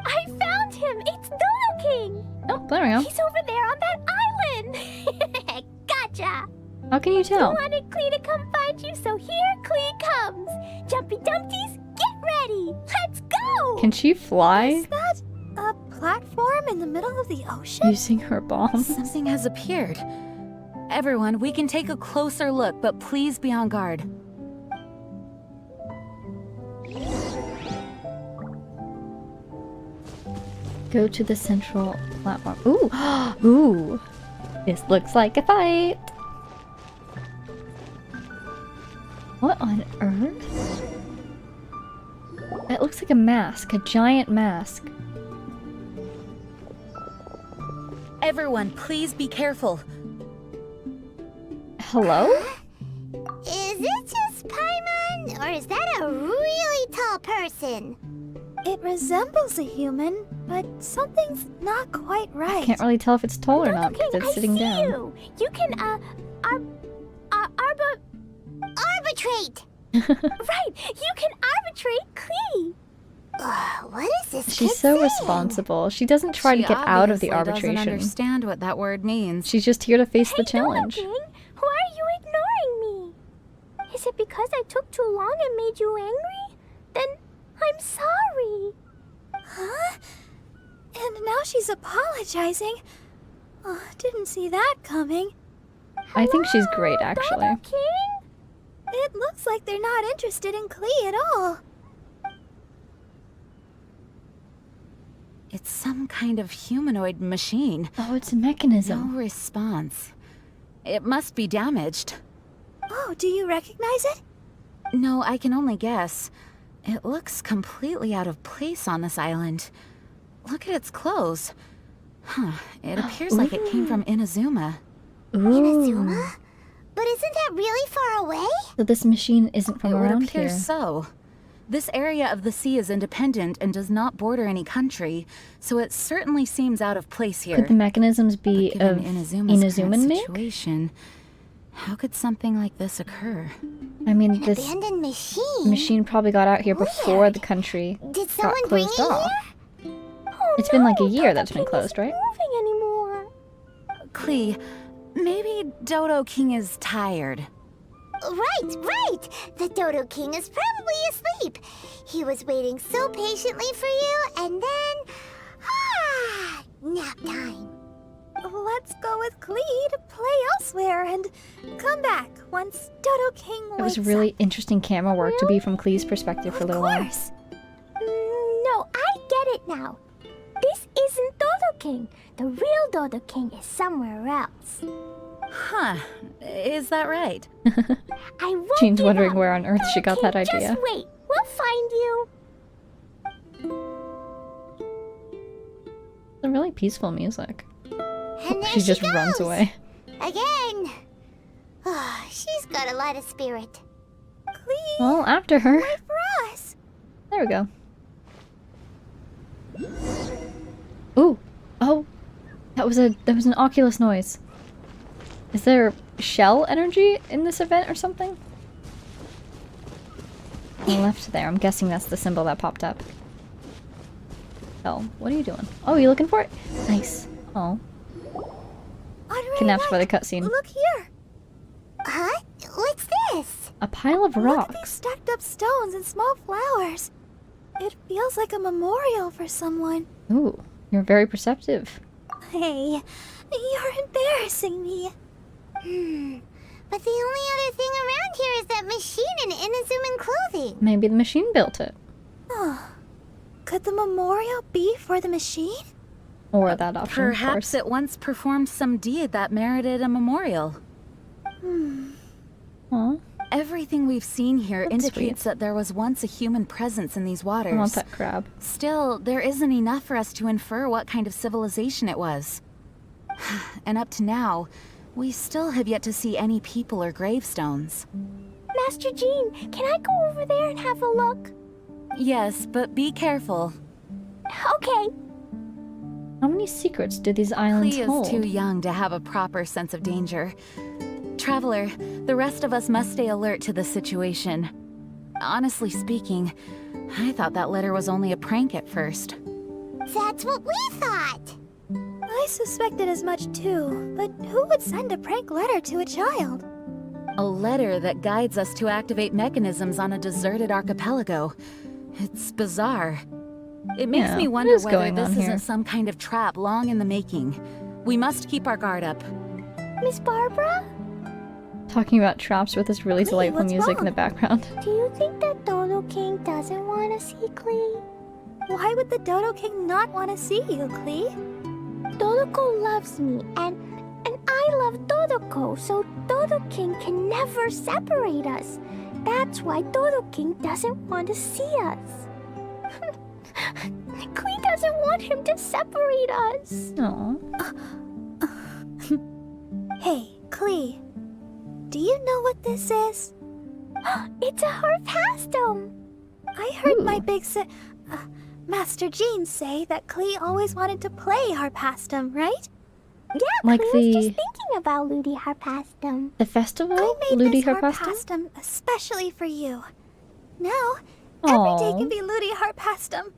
I found him. It's Dodo King. Oh, there we go. He's over there on that island. Gotcha. How can you I tell? wanted Klee to come find you, so here Klee comes. Jumpy Dumpties, get ready. Let's go. Can she fly Is that a platform in the middle of the ocean? using her bombs? Something has appeared. Everyone, we can take a closer look, but please be on guard. Go to the central platform. Ooh! Ooh! This looks like a fight! What on earth? It looks like a mask, a giant mask. Everyone, please be careful. Hello? Is it just Paimon, or is that a really tall person? It resembles a human, but something's not quite right. Can't really tell if it's tall or not because King, it's I sitting see down. You can, Arbitrate! right, you can arbitrate Klee. What is this She's kid so saying? responsible. She doesn't try to She get out of the obviously doesn't arbitration. understand what that word means. She's just here to face the Hey, challenge. Dodo King, why are you ignoring me? Is it because I took too long and made you angry? Then I'm sorry. Huh? And now she's apologizing. Oh, didn't see that coming. I think she's Hello, great, actually. Dodo King? It looks like they're not interested in Klee at all. It's some kind of humanoid machine. Oh, it's a mechanism. No response. It must be damaged. Oh, do you recognize it? No, I can only guess. It looks completely out of place on this island. Look at its clothes. Huh, it appears like it came from Inazuma. Ooh. Inazuma? But isn't that really far away? So this machine isn't from It would around appear here. so. This area of the sea is independent and does not border any country, so it certainly seems out of place here. Could the mechanisms be But given of Inazuma's current Inuzuman make? situation, how could something like this occur? I mean, An this abandoned machine? machine probably got out here before Weird. the country Did got someone bring closed it off. here? Oh, It's been like a no, year Dodo that's been King closed, isn't right? moving anymore. Klee, maybe Dodo King is tired. Right! The Dodo King is probably asleep. He was waiting so patiently for you, and then... nap time. Let's go with Klee to play elsewhere and come back once Dodo King wakes up. It was really interesting camera work to be from Klee's perspective for a little while. Of course. No, I get it now. This isn't Dodo King. The real Dodo King is somewhere else. Huh. Is that right? I won't Jean's give wondering up. where on earth she got that Dodo King, idea. Just wait. We'll find you. It's really peaceful music. And there She just goes. runs away. Again. Oh, she's got a lot of spirit. Klee, Well, after her. wait for us. There we go. Ooh. Oh. That was an Oculus noise. Is there shell energy in this event or something? On the left there. I'm guessing that's the symbol that popped up. Oh, what are you doing? Oh, you looking for it? Nice. Oh. Honorary Kidnapped by the Knight, cutscene. Look here. Huh? What's this? A pile of Look at these rocks. stacked up stones and small flowers. It feels like a memorial for someone. Ooh, you're very perceptive. Hey, you're embarrassing me. But the only other thing around here is that machine in Inazuman clothing. Maybe the machine built it. Oh, could the memorial be for the machine? Or that option, of Perhaps course. it once performed some deed that merited a memorial. Aw, Everything we've seen here That's indicates that there was once a human presence in these waters. I want that crab. Still, there isn't enough for us to infer what kind of civilization it was. And up to now, we still have yet to see any people or gravestones. Master Jean, can I go over there and have a look? Yes, but be careful. Okay. How many secrets do these islands Klee hold? is too young to have a proper sense of danger. Traveler, the rest of us must stay alert to the situation. Honestly speaking, I thought that letter was only a prank at first. That's what we thought. I suspected as much too, but who would send a prank letter to a child? A letter that guides us to activate mechanisms on a deserted archipelago. It's bizarre. It makes Yeah, me what wonder is whether going this on here? isn't some kind of trap long in the making. We must keep our guard up. Miss Barbara, Talking about traps with this really Klee, delightful what's music in the wrong? background. do you think that Dodo King doesn't want to see Klee? Why would the Dodo King not want to see you, Klee? Dodoko loves me, and I love Dodoko, so Dodo King can never separate us. That's why Dodo King doesn't want to see us. Klee doesn't want him to separate us. Aw. Hey, Klee, do you know what this is? It's a harpastum. I heard my Ooh. big Master Jean say that Klee always wanted to play Harpastum, right? Yeah, Like Klee was the- just thinking about Ludi Harpastum. The festival? I made Ludi this Harpastum? Harpastum especially for you. Now, every day Aw, can be Ludi Harpastum.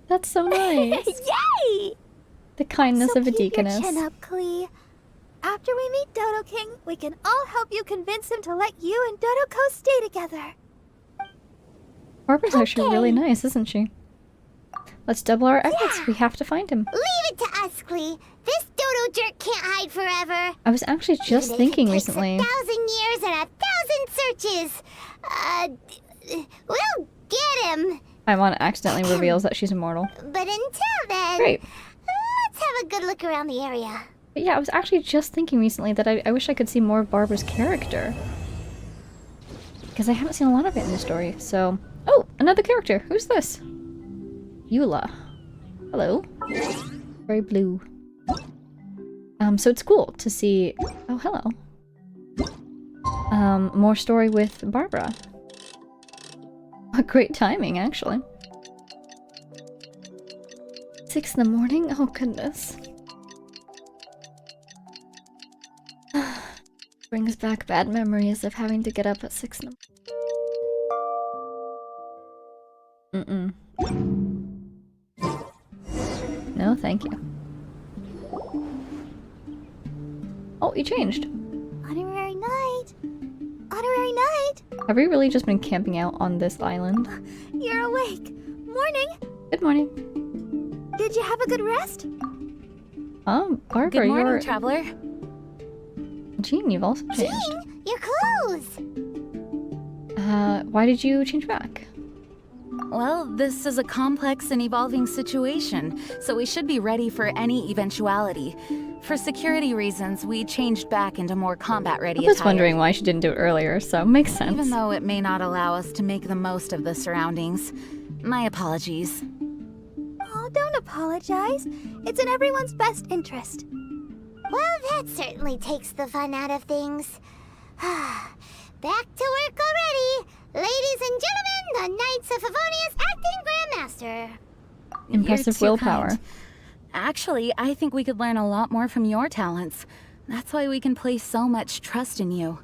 that's so nice. Yay! The kindness So of a keep your deaconess. chin up, Klee. After we meet Dodo King, we can all help you convince him to let you and Dodoko stay together. Barbara's actually really Okay. nice, isn't she? Let's double our efforts. We have to find him. Leave it to us, Klee. This Dodo jerk can't hide forever. I was actually just Even if thinking it takes recently. 1,000 years and 1,000 searches. We'll get him. Paimon accidentally reveals that she's immortal. But until then, Great. let's have a good look around the area. But yeah, I was actually just thinking recently that I wish I could see more of Barbara's character. Because I haven't seen a lot of it in the story, so... Oh, another character. Who's this? Eula. Hello. Very blue. So it's cool to see... Oh, hello. More story with Barbara. What great timing, actually. 6 in the morning? Oh, goodness. Brings back bad memories of having to get up at 6 in the No, thank you. Oh, you changed. Honorary Knight. honorary knight. Have we really just been camping out on this island? You're awake. Morning. Good morning. Did you have a good rest? Barbara, Good morning, you're... traveler. Jean, you've also changed. Jean, your clothes! Why did you change back? Well, this is a complex and evolving situation, so we should be ready for any eventuality. For security reasons, we changed back into more combat-ready I was attire. wondering why she didn't do it earlier, so makes sense. Even though it may not allow us to make the most of the surroundings. My apologies. Oh, don't apologize. It's in everyone's best interest. Well, that certainly takes the fun out of things. Back to work already! Ladies and gentlemen, the Knights of Favonius acting Grandmaster. Impressive You're too willpower. kind. Actually, I think we could learn a lot more from your talents. That's why we can place so much trust in you.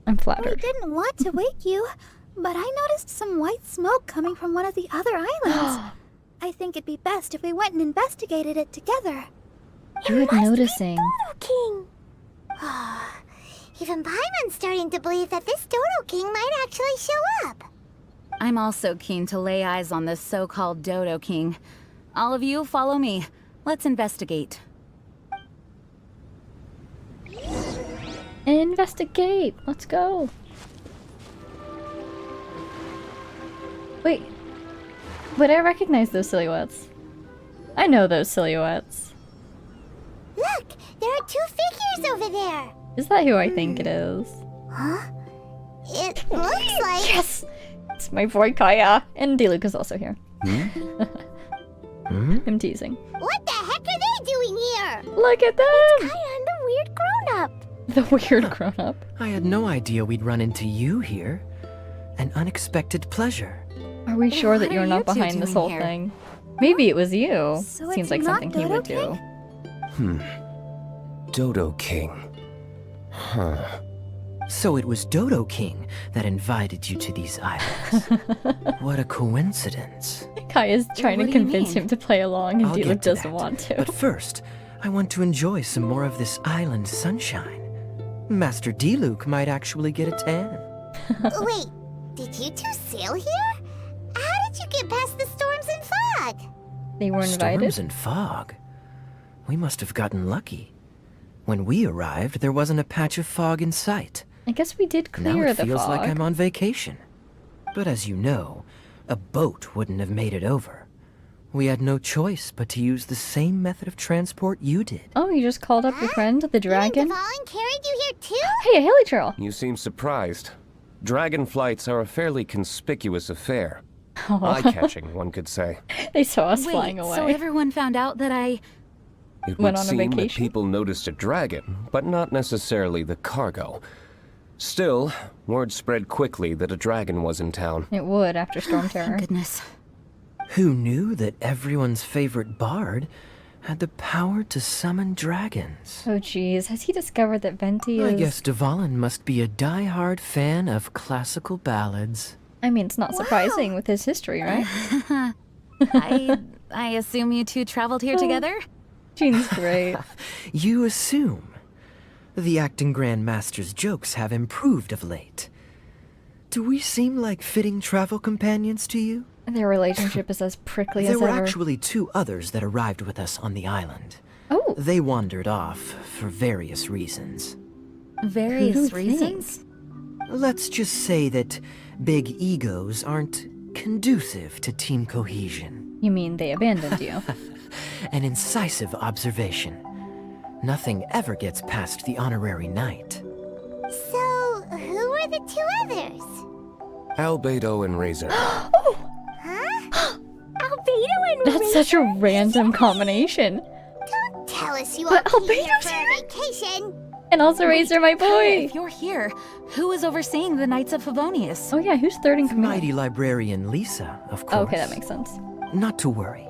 I'm We flattered. didn't want to wake you, but I noticed some white smoke coming from one of the other islands. I think it'd be best if we went and investigated it together. Good noticing. Dodo King! Even Paimon's starting to believe that this Dodo King might actually show up. I'm also keen to lay eyes on this so-called Dodo King. All of you, follow me. Let's investigate. Investigate! Let's go! Wait. Would I recognize those silhouettes? I know those silhouettes. Look, there are two figures over there. Is that who I think it is? Huh? It looks like... Yes! It's my boy Kaya! And Diluc is also here. I'm teasing. What the heck are they doing here? Look at them! Kaya and the weird grown-up. The weird grown-up. I had no idea we'd run into you here. An unexpected pleasure. Are we sure that What you're are not you two behind this doing whole here? thing? Maybe it was you. So Seems it's like not something he Dodo would do. Dodo King. Huh. So it was Dodo King that invited you to these islands. What a coincidence. Kaya's trying What to do you convince mean? him to play along, and I'll Diluc get to doesn't that. want to. But first, I want to enjoy some more of this island sunshine. Master Diluc might actually get a tan. Wait, did you two sail here? How did you get past the storms and fog? They were invited? Storms and fog. We must have gotten lucky. When we arrived, there wasn't a patch of fog in sight. I guess we did Now clear it the feels fog. like I'm on vacation. But as you know, a boat wouldn't have made it over. We had no choice but to use the same method of transport you did. Oh, you just called up your friend, the You and dragon? Devon carried you here too? Hey, a hilly turtle! You seem surprised. Dragon flights are a fairly conspicuous affair. Oh. Eye-catching, one could say. They saw us Wait, flying away. so everyone found out that I... It Went would on a seem that vacation? people noticed a dragon, but not necessarily the cargo. Still, word spread quickly that a dragon was in town. It would after Storm Terror. Goodness. Who knew that everyone's favorite bard had the power to summon dragons? Oh jeez, has he discovered that Venti is... I guess Dvalin must be a die-hard fan of classical ballads. I mean, it's not surprising with his history, right? I assume you two traveled here together? Jean's great. You assume. The acting Grandmaster's jokes have improved of late. Do we seem like fitting travel companions to you? Their relationship is as prickly There as were ever. actually two others that arrived with us on the island. Oh, They wandered off for various reasons. Various Who reasons? Let's just say that big egos aren't conducive to team cohesion. you mean they abandoned you? An incisive observation. Nothing ever gets past the honorary knight. So, who were the two others? Albedo and Razor. Huh? Albedo and That's such a random combination. Don't tell us you But all came here Albedo's for a vacation. And also Razor, my boy! If you're here, who is overseeing the Knights of Favonius? Oh yeah, who's third in command? Mighty librarian Lisa, of course. Oh, okay, that makes sense. Not to worry.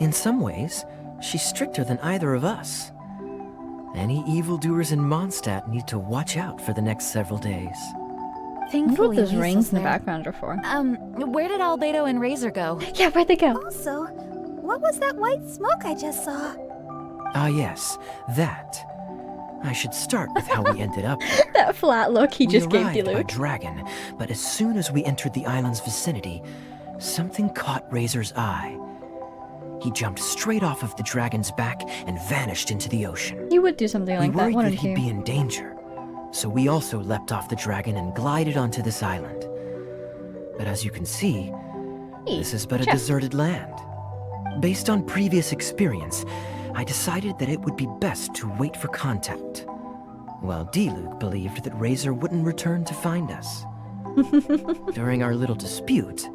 In some ways, she's stricter than either of us. Any evildoers in Mondstadt need to watch out for the next several days. I wonder Thankfully, what those Lisa's rings in the there. background are for. Where did Albedo and Razor go? Yeah, where'd they go? Also, what was that white smoke I just saw? Ah yes, that. I should start with how we ended up there. That flat look he just gave We arrived by Diluc. dragon, but as soon as we entered the island's vicinity, something caught Razor's eye. He jumped straight off of the dragon's back and vanished into the ocean. You would do something like We that, worried that wouldn't he'd you? be in danger, so we also leapt off the dragon and glided onto this island. But as you can see, this is but a deserted land. Based on previous experience, I decided that it would be best to wait for contact. While Diluc believed that Razor wouldn't return to find us. During our little dispute,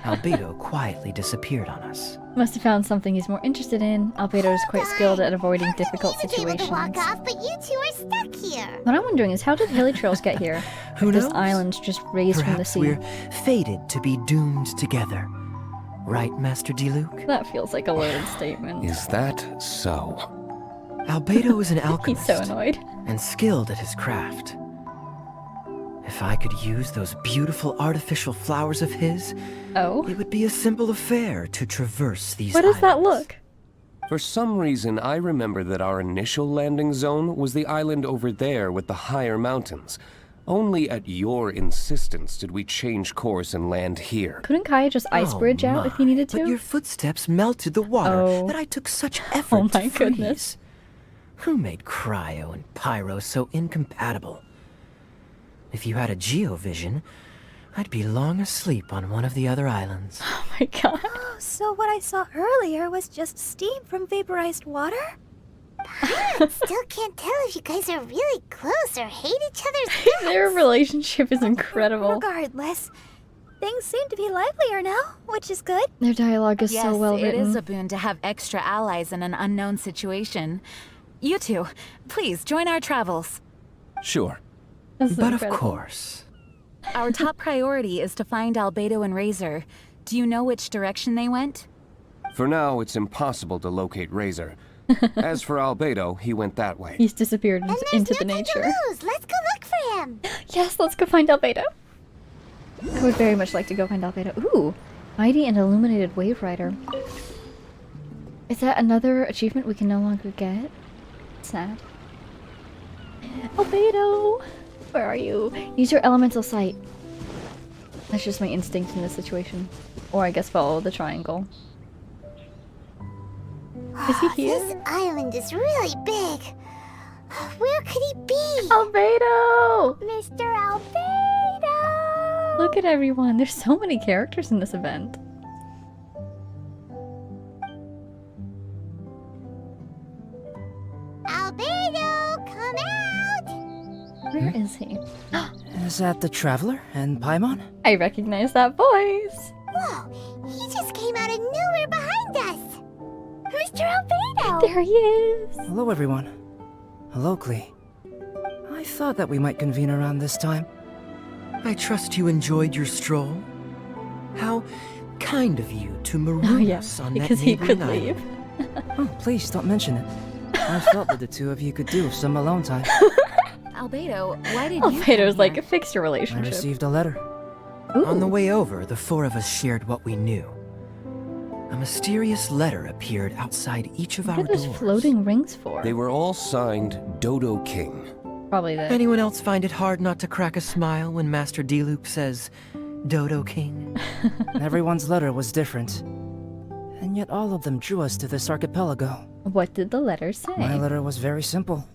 Albedo quietly disappeared on us. Must have found something he's more interested in. Albedo is quite skilled at avoiding difficult Able to situations. walk off, but you two are stuck here. What I'm wondering is, how did hilly trails get here? Who This knows? island's just raised from the Perhaps sea. we're fated to be doomed together. Right, Master Diluc? That feels like a loaded statement. Is that so? Albedo is an He's alchemist so annoyed. and skilled at his craft. If I could use those beautiful artificial flowers of his, Oh? it would be a simple affair to traverse these What does that islands. look? For some reason, I remember that our initial landing zone was the island over there with the higher mountains. Only at your insistence did we change course and land here. Couldn't Kaya just ice Oh bridge out if he my, needed to? But your footsteps melted the water Oh. that I took such effort Oh my to freeze. goodness. Who made cryo and pyro so incompatible? If you had a geovision, I'd be long asleep on one of the other islands. Oh my god. So what I saw earlier was just steam from vaporized water? Still can't tell if you guys are really close or hate each other's guts. Their relationship is incredible. Regardless, things seem to be livelier now, which is good. Their dialogue is Yes, so well it written. is a boon to have extra allies in an unknown situation. You two, please join our travels. Sure. This is But incredible. of course, Our top priority is to find Albedo and Razor. Do you know which direction they went? For now, it's impossible to locate Razor. As for Albedo, he went that way. He's disappeared And there's into no the time nature. to lose. Let's go look for him. Yes, let's go find Albedo. I would very much like to go find Albedo. Ooh, Mighty and Illuminated Wave Rider. Is that another achievement we can no longer get? Sad. Albedo! Where are you? Use your elemental sight. That's just my instinct in this situation. Or I guess follow the triangle. Is he here? This island is really big. Where could he be? Albedo! Mr. Albedo! Look at everyone. There's so many characters in this event. Albedo, come out! Where is he? Is that the Traveler and Paimon? I recognize that voice. Whoa, he just came out of nowhere behind us. Mr. Albedo! There he is. Hello, everyone. Hello, Klee. I thought that we might convene around this time. I trust you enjoyed your stroll. How kind of you to maroon Oh yeah, us on because that he could neighboring leave. island. Oh, please don't mention it. I felt that the two of you could do with some alone time. Albedo, why did you Albedo's come like, here? fix your I relationship. received a letter. On the way over, the four of us shared what we knew. A mysterious letter appeared outside each of What our are those doors. floating rings for? They were all signed Dodo King. Probably that. Anyone else find it hard not to crack a smile when Master Diluc says, Dodo King? Everyone's letter was different. And yet all of them drew us to this archipelago. What did the letter say? My letter was very simple.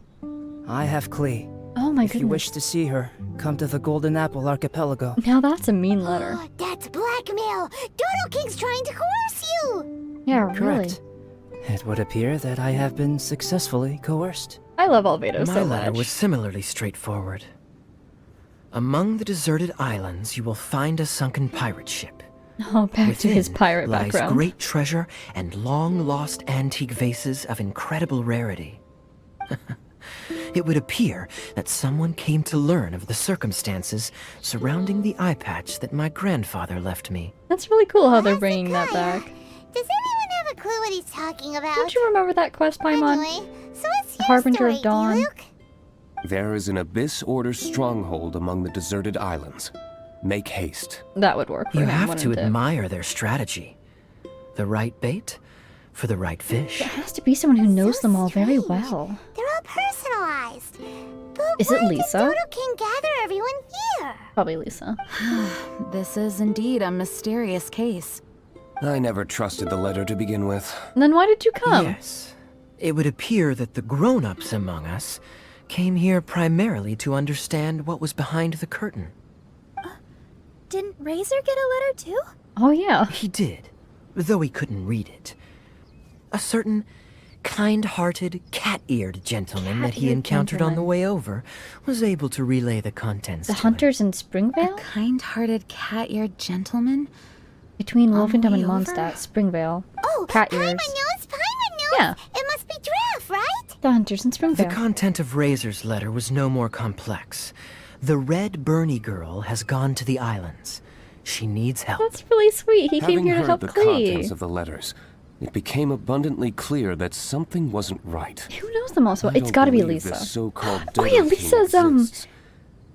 I have Klee. Oh my If goodness. you wish to see her, come to the Golden Apple Archipelago. Now that's a mean letter. Oh, that's blackmail. Dodo King's trying to coerce you. Yeah, really. Correct. It would appear that I have been successfully coerced. I love Albedo My so letter much. was similarly straightforward. Among the deserted islands, you will find a sunken pirate ship. Oh, back to his Within pirate lies background. great treasure and long-lost antique vases of incredible rarity. It would appear that someone came to learn of the circumstances surrounding the eye patch that my grandfather left me. That's really cool how they're bringing that back. Does anyone have a clue what he's talking about? Don't you remember that quest, Paimon? Anyway, so what's The your Harbinger story, of Dawn. Diluc? There is an Abyss Order stronghold among the deserted islands. Make haste. That would work for You him, have wouldn't to it? admire their strategy. The right bait for the right fish. There has to be someone who knows So them all very strange. well. They're all personalized. honest. But Is it why Lisa? did Dodo King gather everyone here? Probably Lisa. This is indeed a mysterious case. I never trusted the letter to begin with. Then why did you come? Yes. It would appear that the grown-ups among us came here primarily to understand what was behind the curtain. Didn't Razor get a letter too? Oh, yeah. He did, though he couldn't read it. A certain kind-hearted, cat-eared gentleman that he Cat-eared encountered on the gentleman. way over was able to relay the contents The to him. hunters in Springvale? Kind-hearted, cat-eared gentleman? Between On the Wolfendom way and over? Mondstadt, Springvale. Oh, Cat Paimon ears. knows, Paimon knows. Yeah. It must be Giraffe, right? The hunters in The Springvale. content of Razor's letter was no more complex. The Red Bernie girl has gone to the islands. She needs help. That's really sweet. He came Having here to heard help the Klee. contents of the letters, it became abundantly clear that something wasn't right. Who knows the most well? I It's don't gotta be believe Lisa. this so-called Oh yeah, Dodo King Lisa's exists.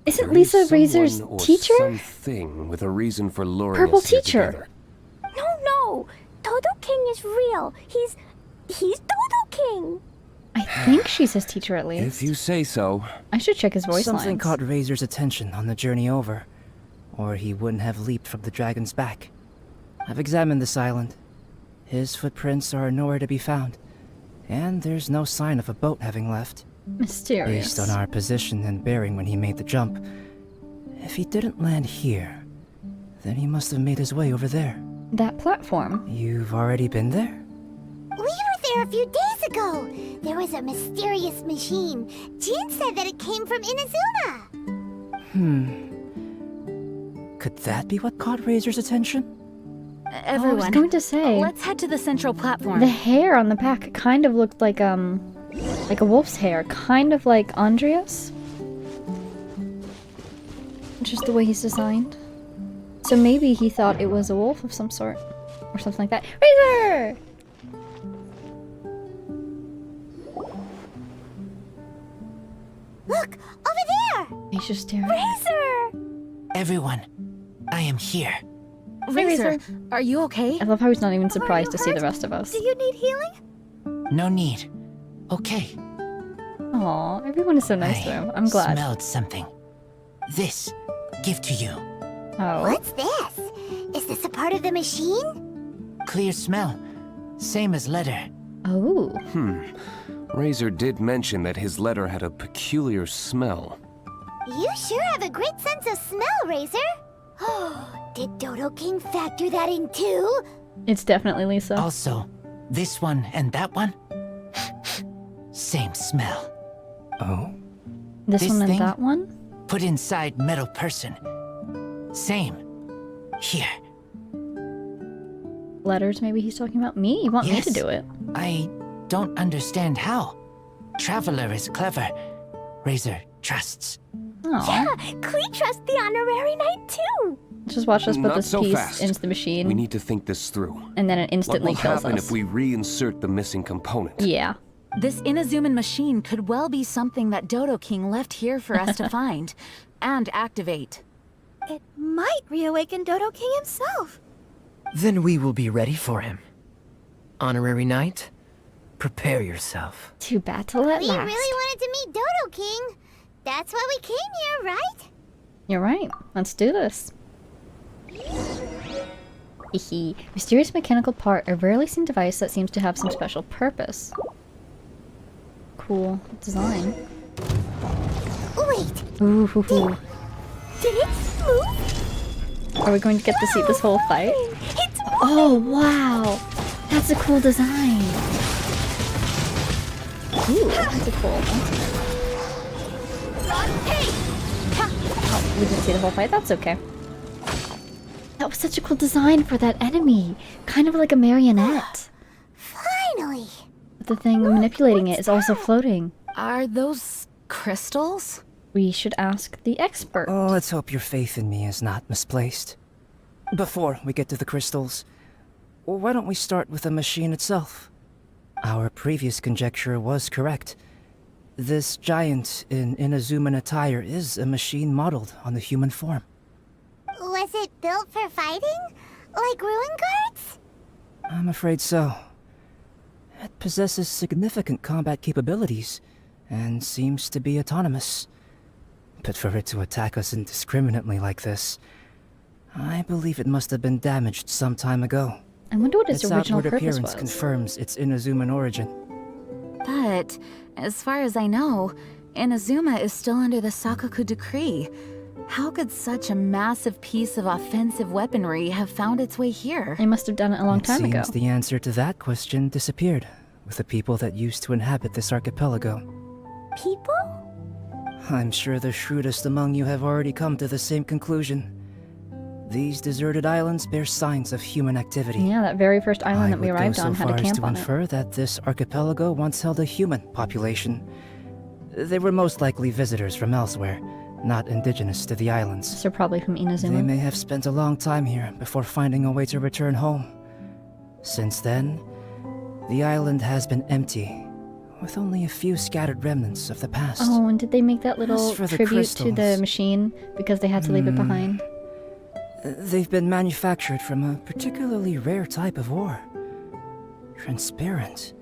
Isn't There Lisa is Razor's someone or teacher? Something with a reason for luring Purple us here teacher. together. No. Dodo King is real. He's Dodo King. I think she's his teacher at least. If you say so. I should check his voice Something lines. caught Razor's attention on the journey over, or he wouldn't have leaped from the dragon's back. I've examined this island. His footprints are nowhere to be found, and there's no sign of a boat having left. Mysterious. Based on our position and bearing when he made the jump, if he didn't land here, then he must have made his way over there. That platform. You've already been there? We were there a few days ago. There was a mysterious machine. Jean said that it came from Inazuma. Could that be what caught Razor's attention? Everyone, I was going to say, let's head to the central platform. the hair on the back kind of looked like a wolf's hair, kind of like Andreas. Just the way he's designed. So maybe he thought it was a wolf of some sort, or something like that. Razor! Look, over there! He's just staring. Razor! Everyone, I am here. Razor, are you okay? I love how he's not even surprised to see the rest of us. Do you need healing? No need. Okay. Aw, everyone is so nice to him. I'm glad. Smelled something. This, give to you. Oh. What's this? Is this a part of the machine? Clear smell. Same as letter. Oh. Razor did mention that his letter had a peculiar smell. You sure have a great sense of smell, Razor. Oh, did Dodo King factor that in too? It's definitely Lisa. Also, this one and that one, same smell. Oh? This this one and thing? that one? Put inside metal person. Same. Here. Letters, maybe he's talking about me? You want me to Yes. do it? I don't understand how. Traveler is clever. Razor trusts. Aw. Klee trusts the honorary knight too. Just watch us put Not this so piece fast. into the machine, We need to think this through. and then it What instantly will kills happen us. if we reinsert the missing component? Yeah. This Inazuman machine could well be something that Dodo King left here for us to find and activate. It might reawaken Dodo King himself. Then we will be ready for him. Honorary Knight, prepare yourself. To battle at We last. really wanted to meet Dodo King. That's why we came here, right? You're right. Let's do this. Hehe. Mysterious mechanical part, a rarely seen device that seems to have some special purpose. Cool design. Wait, Ooh, hoo, hoo. Did it move? Are we going to get to see this whole fight? It's Oh, wow! That's a cool design! Ooh, that's a cool one. Oh, we didn't see the whole fight. That's okay. That was such a cool design for that enemy. Kind of like a marionette. finally. But the thing manipulating it is also floating. Are those crystals? We should ask the expert. Oh, let's hope your faith in me is not misplaced. Before we get to the crystals, why don't we start with the machine itself? Our previous conjecture was correct. This giant in Inazuman attire is a machine modeled on the human form. Was it built for fighting? Like ruin guards? I'm afraid so. It possesses significant combat capabilities, and seems to be autonomous. But for it to attack us indiscriminately like this, I believe it must have been damaged some time ago. I wonder what its original outward purpose appearance was. confirms its Inazuman origin. But, as far as I know, Inazuma is still under the Sakoku decree. How could such a massive piece of offensive weaponry have found its way here? They must have done it a long time ago. It seems the answer to that question disappeared with the people that used to inhabit this archipelago. People? I'm sure the shrewdest among you have already come to the same conclusion. These deserted islands bear signs of human activity. Yeah, that very first island that we arrived on had a camp on it. I would go so far as to infer that this archipelago once held a human population. They were most likely visitors from elsewhere, not indigenous to the islands. So probably from Inazuma. They may have spent a long time here before finding a way to return home. Since then, the island has been empty, with only a few scattered remnants of the past. Oh, and did they make that little for the tribute to the crystals, machine because they had to leave it behind? They've been manufactured from a particularly rare type of ore. Transparent.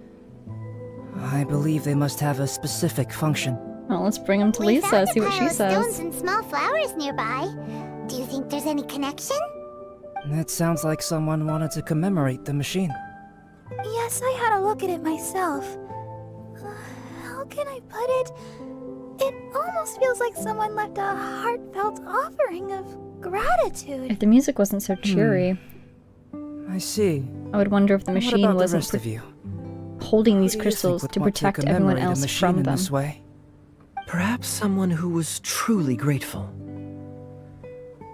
I believe they must have a specific function. Well, let's bring them to We Lisa, found see a what pile she of stones says. and small flowers nearby. Do you think there's any connection? It sounds like someone wanted to commemorate the machine. Yes, I had a look at it myself. How can I put it? It almost feels like someone left a heartfelt offering of gratitude. If the music wasn't so cheery, I see. I would wonder if the What machine about the wasn't rest of you? holding these Who do you think crystals would to want protect everyone commemorate a else machine from in them. this way? Perhaps someone who was truly grateful.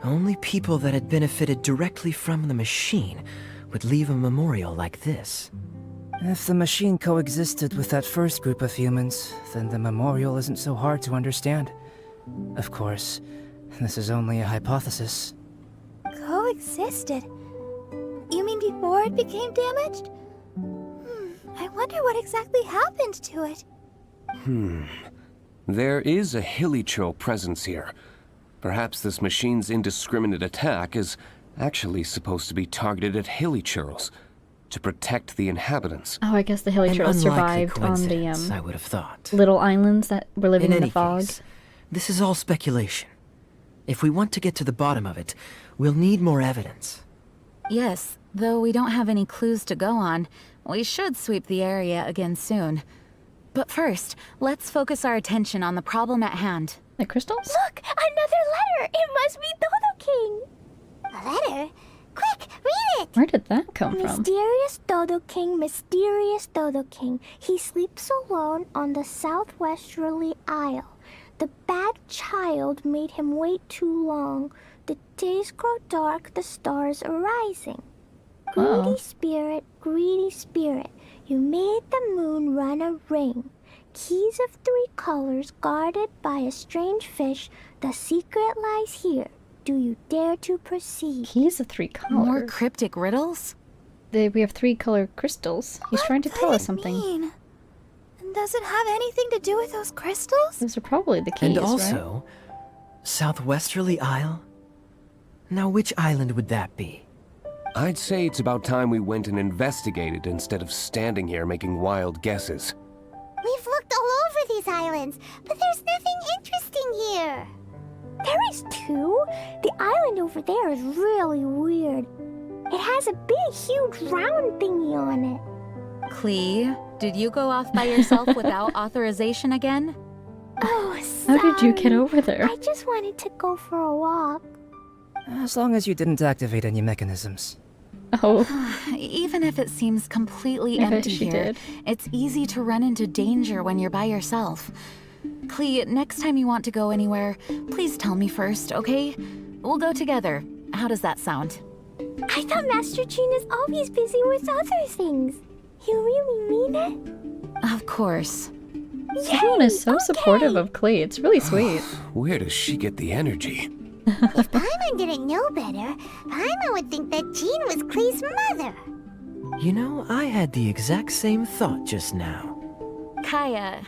Only people that had benefited directly from the machine would leave a memorial like this. If the machine coexisted with that first group of humans, then the memorial isn't so hard to understand. Of course, this is only a hypothesis. Coexisted? You mean before it became damaged? I wonder what exactly happened to it. There is a Hilichurl presence here. Perhaps this machine's indiscriminate attack is actually supposed to be targeted at Hilichurls to protect the inhabitants. Oh, I guess the An Hilichurls unlikely survived on the coincidence, I would have thought. little islands that were living in the any fog. case, this is all speculation. If we want to get to the bottom of it, we'll need more evidence. Yes, though we don't have any clues to go on, we should sweep the area again soon. But first, let's focus our attention on the problem at hand. The crystals? Look, another letter! It must be Dodo King! A letter? Quick, read it! Where did that come from? Mysterious Dodo King. He sleeps alone on the southwesterly isle. The bad child made him wait too long. The days grow dark, the stars are rising. Greedy spirit, you made the moon run a ring. Keys of 3 colors guarded by a strange fish. The secret lies here. Do you dare to proceed? Keys of 3 colors. More cryptic riddles? We have 3 color crystals. He's trying to tell us something. Mean? And does it have anything to do with those crystals? Those are probably the keys, And right? also, Southwesterly Isle? Now which island would that be? I'd say it's about time we went and investigated instead of standing here making wild guesses. We've looked all over these islands, but there's nothing interesting here. There is too. The island over there is really weird. It has a big, huge round thingy on it. Klee, did you go off by yourself without authorization again? Oh, sorry. How did you get over there? I just wanted to go for a walk. As long as you didn't activate any mechanisms. Oh, Even if it seems completely I bet empty she here, did. it's easy to run into danger when you're by yourself. Klee, next time you want to go anywhere, please tell me first, okay? We'll go together. How does that sound? I thought Master Jean is always busy with other things. You really mean it? Of course. everyone is so supportive of Klee. It's really sweet. Where does she get the energy? If Paimon didn't know better, Paimon would think that Jean was Klee's mother. You know, I had the exact same thought just now. Kaya.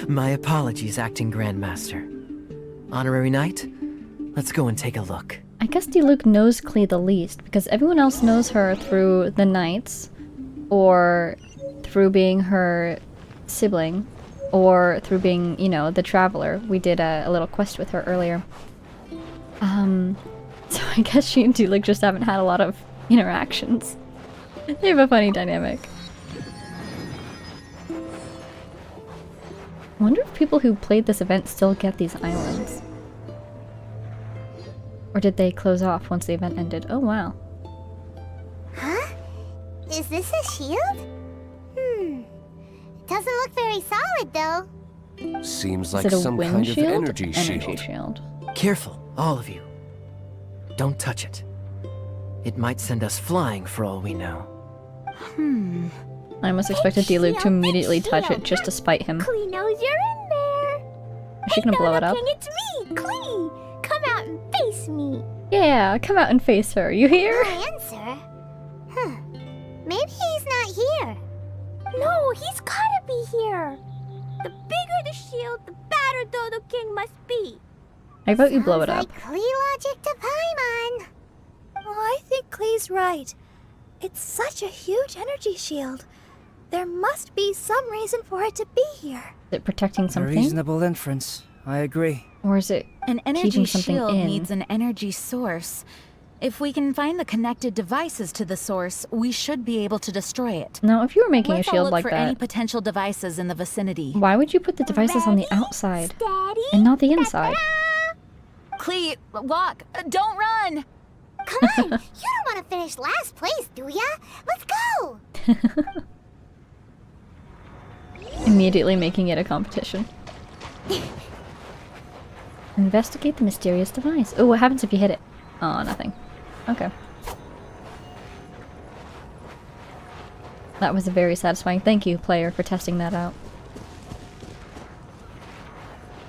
My apologies, Acting Grandmaster. Honorary Knight, let's go and take a look. I guess Diluc knows Klee the least because everyone else knows her through the Knights or through being her sibling. or through being, you know, the traveler. We did a little quest with her earlier. So I guess she and Dulik just haven't had a lot of interactions. They have a funny dynamic. I wonder if people who played this event still get these islands. Or did they close off once the event ended? Oh wow. Huh? Is this a shield? Doesn't look very solid though. Seems Is like it a some wind kind shield? of energy Energy shield. shield. Careful, all of you. Don't touch it. It might send us flying for all we know. I almost expected Diluc to immediately touch it just to spite him. Klee knows you're in there. Is she gonna blow it up? King, it's me, Klee. Come out and face me. Yeah, come out and face her. You hear? No answer. Huh. Maybe he's not here. No, he's gotta be here. The bigger the shield, the badder Dodo King must be. How about you blow it up? Sounds like Klee logic to Paimon. Oh, I think Klee's right. It's such a huge energy shield. There must be some reason for it to be here. Is it protecting A something? reasonable inference. I agree. Or is it An energy keeping something shield in? needs an energy source. If we can find the connected devices to the source, we should be able to destroy it. Now, if you were making Let's a all shield look like for any that, potential devices in the vicinity. why would you put the devices on the outside Steady. and not the inside? Klee, walk! Don't run! Come on, you don't want to finish last place, do ya? Let's go. Immediately making it a competition. Investigate the mysterious device. Oh, what happens if you hit it? Oh, nothing. Okay. That was a very satisfying. Thank you, player, for testing that out.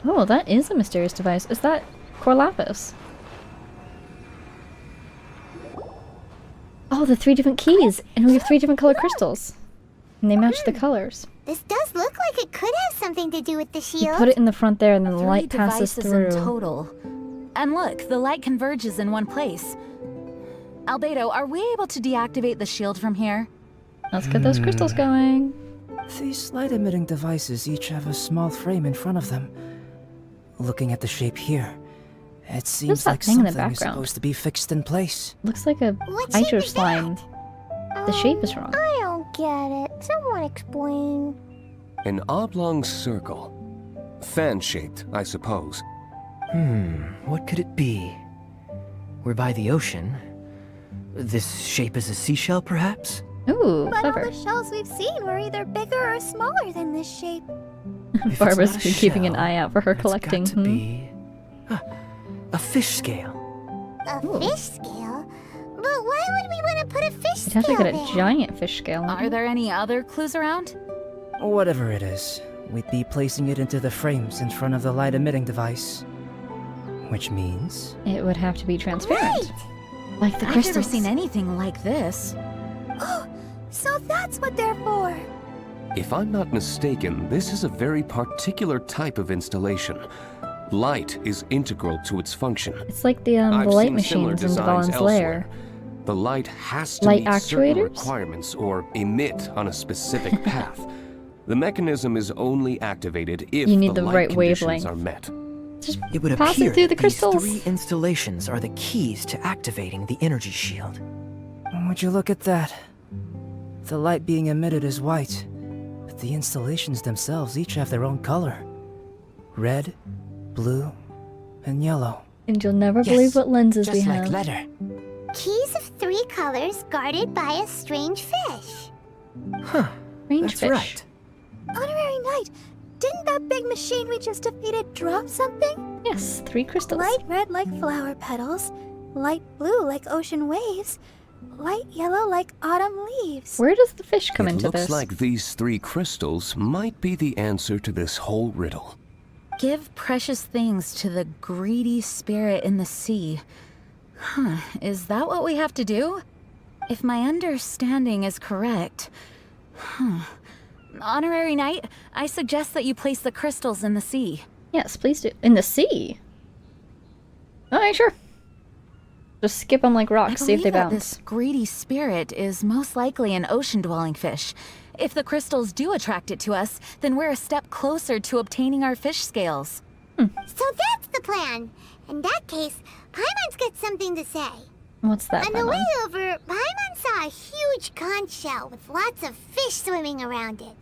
Oh, that is a mysterious device. Is that Corlapis? Oh, the 3 different keys! And we have 3 different color crystals. And they match the colors. This does look like it could have something to do with the You shield. put it in the front there and then the 3 light passes devices through. in total. And look, the light converges in one place. Albedo, are we able to deactivate the shield from here? Let's get those crystals going. These light-emitting devices each have a small frame in front of them. Looking at the shape here, it seems that like thing in the something is background? supposed to be fixed in place. Looks like a What hydro shape is slime. The shape is wrong. I don't get it. Someone explain. An oblong circle. Fan-shaped, I suppose. What could it be? We're by the ocean. This shape is a seashell, perhaps? Ooh, But all clever. the shells we've seen were either bigger or smaller than this shape. If it's Barbara's not a been keeping an shell, eye out for her it's collecting. got to be a fish scale. A fish scale? But why would we want to put a fish It has scale like a there? giant fish scale on Are it. there any other clues around? Whatever it is, we'd be placing it into the frames in front of the light-emitting device. Which means... It would have to be transparent. Like the I've crystals. never seen anything like this. Oh, so that's what they're for. If I'm not mistaken, this is a very particular type of installation. Light is integral to its function. It's like the I've light seen similar machines in designs Devalin's lair. elsewhere. The light has to Light meet certain actuators? requirements or emit on a specific path. The mechanism is only activated if You need the the light right conditions wavelength. are met. Just It would pass appear it through the that these crystals. 3 installations are the keys to activating the energy shield. Would you look at that? The light being emitted is white, but the installations themselves each have their own color. Red, blue, and yellow. And you'll never Yes, believe what lenses we Just like have. leather. Keys of 3 colors guarded by a strange fish. Huh, Strange that's fish. right. Honorary Knight, didn't that big machine we just defeated drop something? Yes, 3 crystals. Light red like flower petals, light blue like ocean waves, light yellow like autumn leaves. Where does the fish come It into looks this? like these 3 crystals might be the answer to this whole riddle. Give precious things to the greedy spirit in the sea. Huh, is that what we have to do? If my understanding is correct. Honorary Knight, I suggest that you place the crystals in the sea. Yes, please do. In the sea? Alright, sure. Just skip them like I rocks, see if they believe that bounce. this greedy spirit is most likely an ocean-dwelling fish. If the crystals do attract it to us, then we're a step closer to obtaining our fish scales. So that's the plan. In that case, Paimon's got something to say. What's that, On the way Paimon? over, Paimon saw a huge conch shell with lots of fish swimming around it.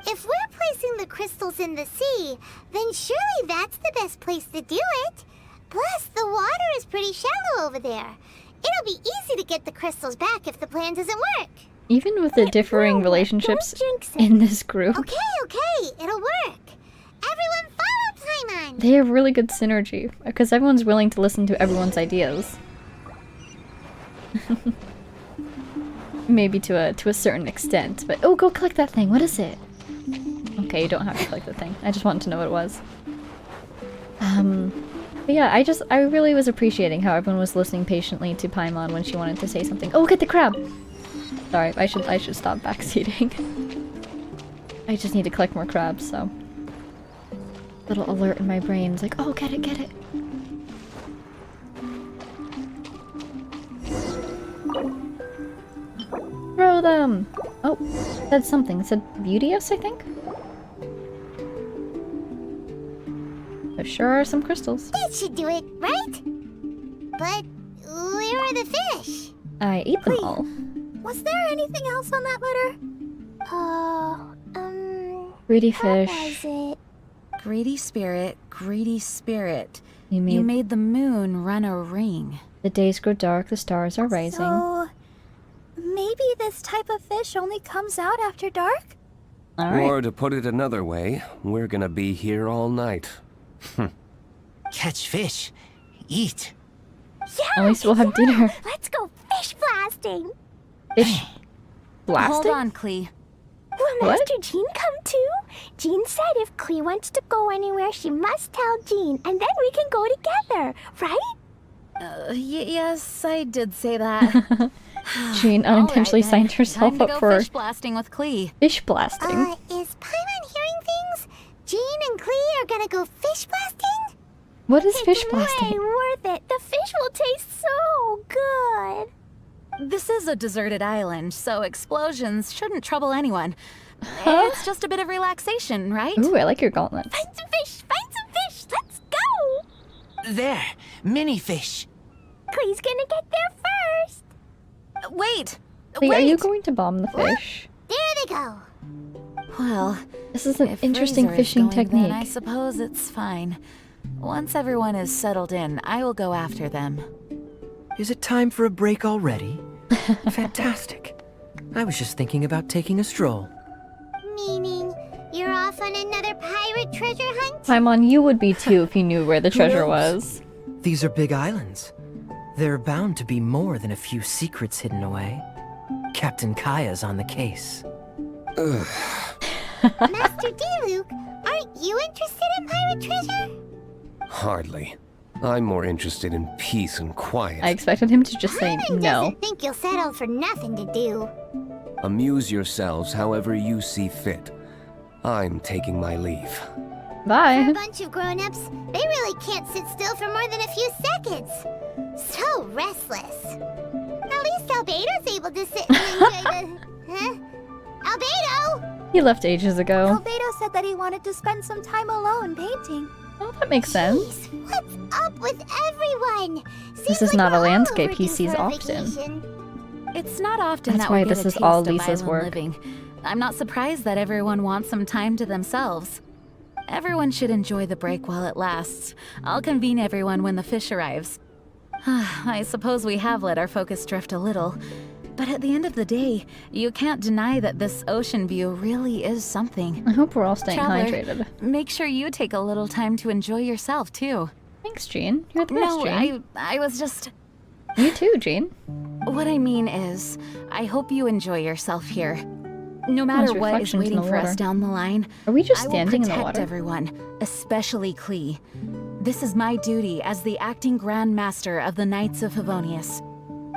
If we're placing the crystals in the sea, then surely that's the best place to do it. Plus, the water is pretty shallow over there. It'll be easy to get the crystals back if the plan doesn't work. Even with the differing relationships in this group, Okay, it'll work. Everyone follow Paimon! they have really good synergy, because everyone's willing to listen to everyone's ideas. Maybe to a certain extent, but oh, go click that thing. What is it? Okay, you don't have to click the thing. I just wanted to know what it was. But yeah, I really was appreciating how everyone was listening patiently to Paimon when she wanted to say something. Oh, get the crab! Sorry, I should stop backseating. I just need to collect more crabs, so. Little alert in my brain. It's like, oh, get it, get it. Throw them! Oh, it said something. It said beauteous, I think? There sure are some crystals. That should do it, right? But where are the fish? I ate them all. Was there anything else on that letter? Greedy What fish. was it? Greedy spirit. You You made made the moon run a ring. the days grow dark, the stars are rising. So, maybe this type of fish only comes out after dark? Alright. Or to put it another way, we're gonna be here all night. Catch fish. Eat. At least we'll have dinner. Let's go fish blasting. Fish blasting? Hold on, Klee. Will What? Master Jean come too? Jean said if Klee wants to go anywhere, she must tell Jean, and then we can go together, right? Yes, I did say that. Jean unintentionally signed herself Time to up go for fish blasting with Klee. fish blasting. Is Paimon hearing things? Jean and Klee are gonna go fish blasting? What is fish It's blasting? way worth it. The fish will taste so good. This is a deserted island, so explosions shouldn't trouble anyone. Huh? It's just a bit of relaxation, right? Ooh, I like your gauntlets. Find some fish. Find some fish. Let's go. There. Mini fish. Klee's gonna get there first. Wait! Lee, Wait! are you going to bomb the fish? There they go. Well, This is an if interesting Razor is fishing going, then I technique. suppose it's fine. Once everyone is settled in, I will go after them. Is it time for a break already? Fantastic. I was just thinking about taking a stroll. Meaning, you're off on another pirate treasure hunt? Paimon, you would be too if you knew where the treasure was. These are big islands. There are bound to be more than a few secrets hidden away. Captain Kaya's on the case. Master D-Luke, aren't you interested in pirate treasure? Hardly. I'm more interested in peace and I quiet. expected him to just say Paimon no. doesn't think you'll settle for nothing to do. Amuse yourselves however you see fit. I'm taking my leave. For Bye. a bunch of grown-ups, they really can't sit still for more than a few seconds. So restless. At least Albedo's able to sit and enjoy the... Huh? Albedo! He left ages ago. Albedo said that he wanted to spend some time alone painting. Oh, that makes sense. Jeez, what's up with everyone? This Seems is like not a we're all landscape he overdue sees for a often. vacation. It's not often That's that why we get this a is taste all of Lisa's island work. living. I'm not surprised that everyone wants some time to themselves. Everyone should enjoy the break while it lasts. I'll convene everyone when the fish arrives. I suppose we have let our focus drift a little. But at the end of the day, you can't deny that this ocean view really is something. I hope we're all staying Traveler, hydrated. make sure you take a little time to enjoy yourself, too. Thanks, Jean. You're the best, No, Jean. I was just... You too, Jean. What I mean is, I hope you enjoy yourself here. No matter what is reflections in waiting the for us water. down the line, Are we just I will standing in the protect water? everyone, especially Klee. This is my duty as the acting Grand Master of the Knights of Favonius.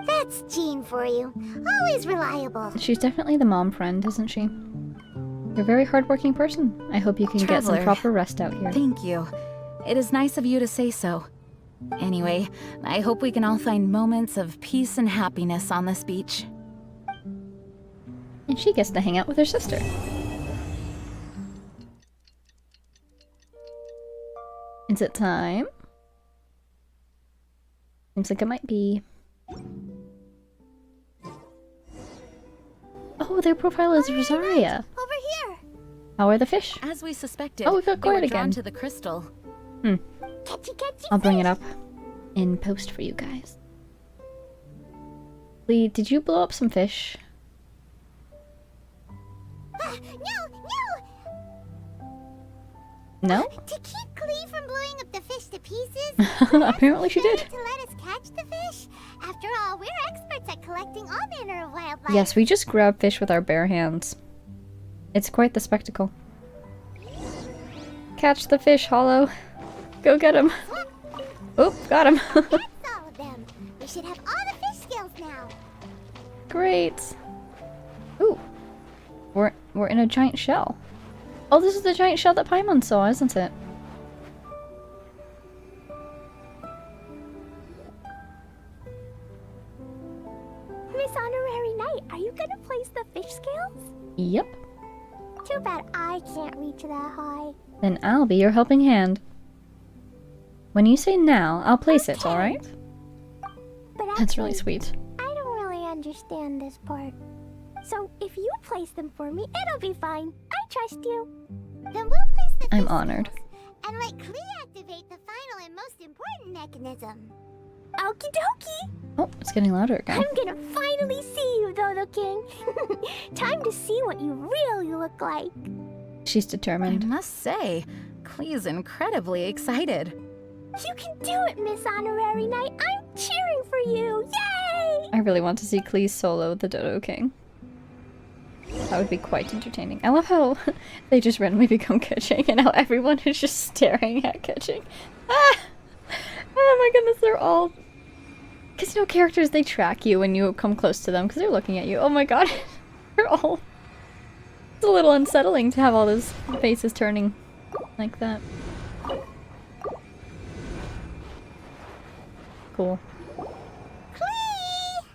That's Jean for you. Always reliable. She's definitely the mom friend, isn't she? You're a very hardworking person. I hope you can get some Traveler, proper rest out here. Thank you. It is nice of you to say so. Anyway, I hope we can all find moments of peace and happiness on this beach. And she gets to hang out with her sister. Is it time? Seems like it might be. Oh, their profile is Rosaria. Over here. How are the fish? As we suspected, Oh, we got they were quiet drawn again. to the crystal. I'll bring it up in post for you guys. Lee, did you blow up some fish? No? To keep Klee from blowing up the fish to pieces, Apparently she did. to let us catch the fish. After all, we're experts at collecting all manner of wildlife. Yes, we just grab fish with our bare hands. It's quite the spectacle. Catch the fish, Hollow. Go get him. Oh, got him. That's all of them. We should have all the fish scales now. Great. Ooh. We're in a giant shell. Oh, this is the giant shell that Paimon saw, isn't it? Miss Honorary Knight, are you gonna place the fish scales? Yep. Too bad I can't reach that high. Then I'll be your helping hand. When you say now, I'll place it, alright? But That's really actually, sweet. I don't really understand this part. So if you place them for me, it'll be fine. I trust you. Then we'll place the I'm fish honored. scales and let Klee activate the final and most important mechanism. Okie dokie. Oh, it's getting louder again. I'm gonna finally see you, Dodo King. Time to see what you really look like. She's I determined. must say, Klee's incredibly excited. You can do it, Miss Honorary Knight. I'm cheering for you. Yay! I really want to see Klee solo the Dodo King. That would be quite entertaining. I love how they just randomly become Keqing and how everyone is just staring at Keqing. Ah! Oh my goodness, they're all... Because, you know, characters, they track you when you come close to them because they're looking at you. Oh my god. They're all... It's a little unsettling to have all those faces turning like that. Cool. Yay!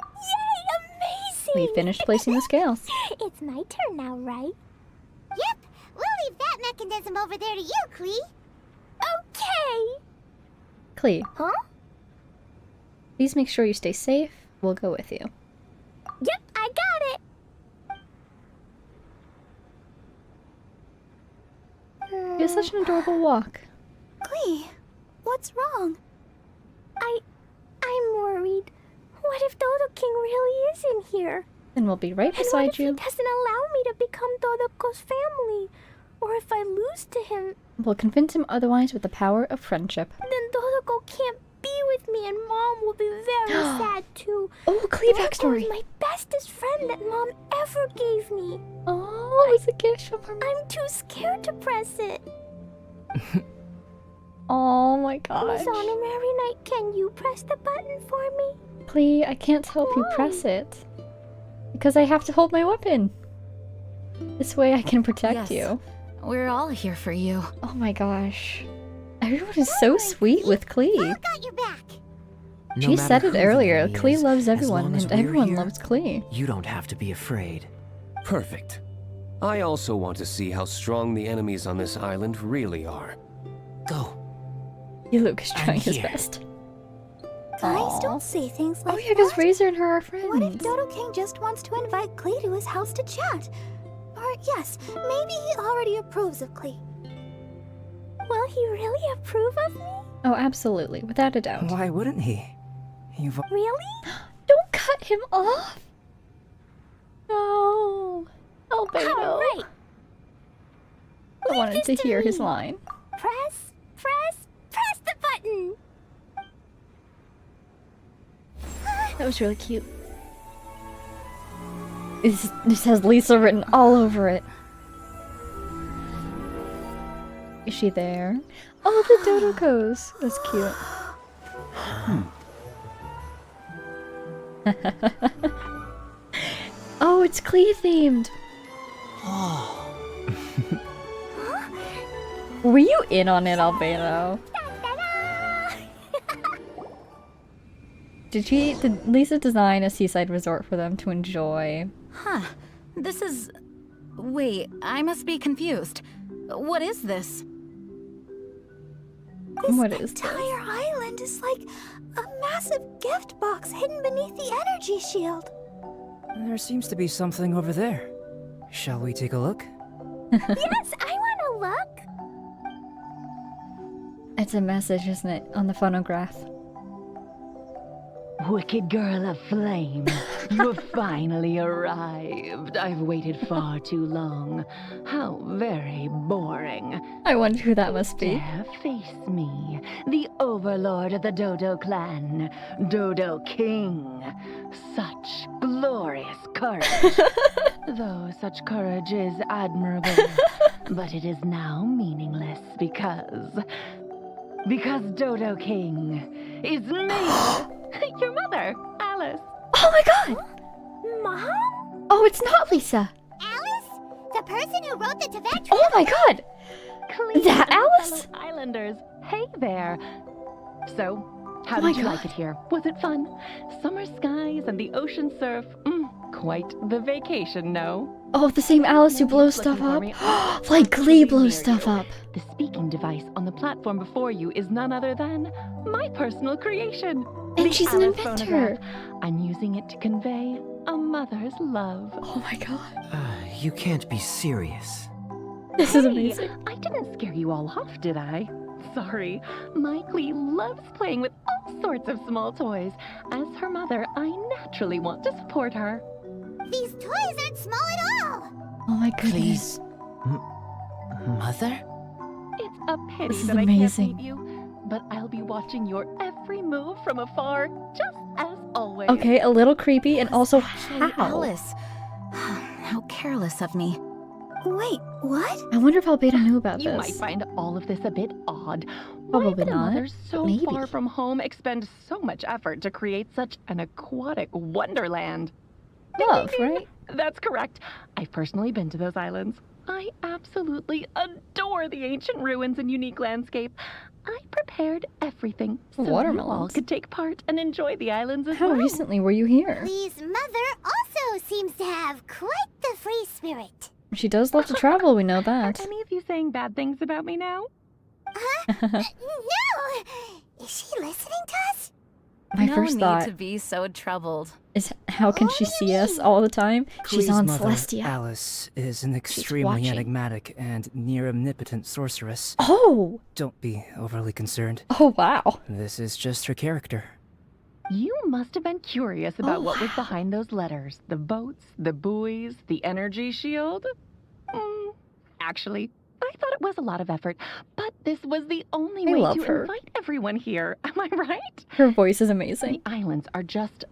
Amazing! We finished placing the scales. It's my turn now, right? Yep, we'll leave that mechanism over there to you, Klee. Okay! Klee, Huh? please make sure you stay safe. We'll go with you. Yep, I got it! You have such an adorable walk. Klee, what's wrong? I'm worried. What if Dodo King really is in here? Then we'll be right And what beside if you. he doesn't allow me to become Dodoko's family? Or if I lose to him, We'll convince him otherwise with the power of friendship. then Dodoko can't be with me and Mom will be very sad too. Oh, Klee Dodoko backstory! is my bestest friend that Mom ever gave me. Oh, it's a gift from her. I'm too scared to press it. Oh my gosh. Miss Honorary Knight, can you press the button for me? Klee, I can't help you press it. Because I have to hold my weapon. This way I can protect Yes. you. We're all here for you. Oh my gosh. Everyone is so sweet with Klee. Got your back. No She matter said it who the earlier. enemy Klee is, loves as everyone, long as and we're everyone here, loves Klee. You don't have to be afraid. Perfect. I also want to see how strong the enemies on this island really are. Go. Yeah, Luke is I'm trying his here. best. Guys, Aw. don't say things like Oh yeah, because that. Razor and her are What if friends. Dodo King just wants to invite Klee to his house to chat? Or yes, maybe he already approves of Klee. Will he really approve of me? Oh, absolutely, without a doubt. Why wouldn't he? You've Really? Don't cut him off! No. Albedo. Alright. I wanted to this to hear his me. line. Press the button! That was really cute. This has Lisa written all over it. Is she there? Oh, the Dodokos. That's cute. Oh, it's Klee themed. Were you in on it, Albedo? Did Lisa design a seaside resort for them to enjoy Huh. This is... Wait, I must be confused. What is this? This entire island is like a massive gift box hidden beneath the energy shield. There seems to be something over there. Shall we take a look? Yes, I want to look. It's a message, isn't it, on the phonograph? Wicked girl of flame, you have finally arrived. I've waited far too long. How very boring. I wonder who that must be. Dare face me, the overlord of the Dodo clan, Dodo King. Such glorious courage. Though such courage is admirable, but it is now meaningless because Dodo King is me. Your mother, Alice. Oh my god! Mom? Oh, it's not Lisa! Alice? The person who wrote the Tibet? Oh my god! Klee That and Alice? fellow Islanders, hey there. So, how Oh my did you like God. it here? Was it fun? Summer skies and the ocean surf. Quite the vacation, no? Oh, the same Alice who blows stuff up? Like Klee blows stuff up. The speaking device on the platform before you is none other than my personal creation. And the she's an Alice inventor. phonograph. I'm using it to convey a mother's love. Oh my god. You can't be serious. This is amazing. I didn't scare you all off, did I? Sorry. My Klee loves playing with all sorts of small toys. As her mother, I naturally want to support her. These toys aren't small at all. Oh my goodness. Mother? It's a pity This is that I amazing. can't meet you, but I'll be watching your every move from afar, just as always. Okay, a little creepy and also Actually, how? Alice. How careless of me. Wait, what? I wonder if Albedo knew about You this. might find all of this a bit odd. Probably Why would a not, mother so but maybe. far from home expend so much effort to create such an aquatic wonderland? Love, right? That's correct. I've personally been to those islands. I absolutely adore the ancient ruins and unique landscape. I prepared everything so you all Watermelons. could take part and enjoy the islands as How well. recently were you here? Klee's mother also seems to have quite the free spirit. She does love to travel, we know Are that. any of you saying bad things about me now? No! Is she listening to us? My no first need thought to be so troubled. is how can she see us all the time? She's Klee's on mother, Celestia. Alice, is an extremely watching. enigmatic and near omnipotent sorceress. Oh! Don't be overly concerned. Oh wow. This is just her character. You must have been curious about Oh, what was wow. behind those letters. The boats, the buoys, the energy shield. Actually, I thought it was a lot of effort, but this was the only I way love to her. invite everyone here. Am I right? Her voice is amazing. The islands are just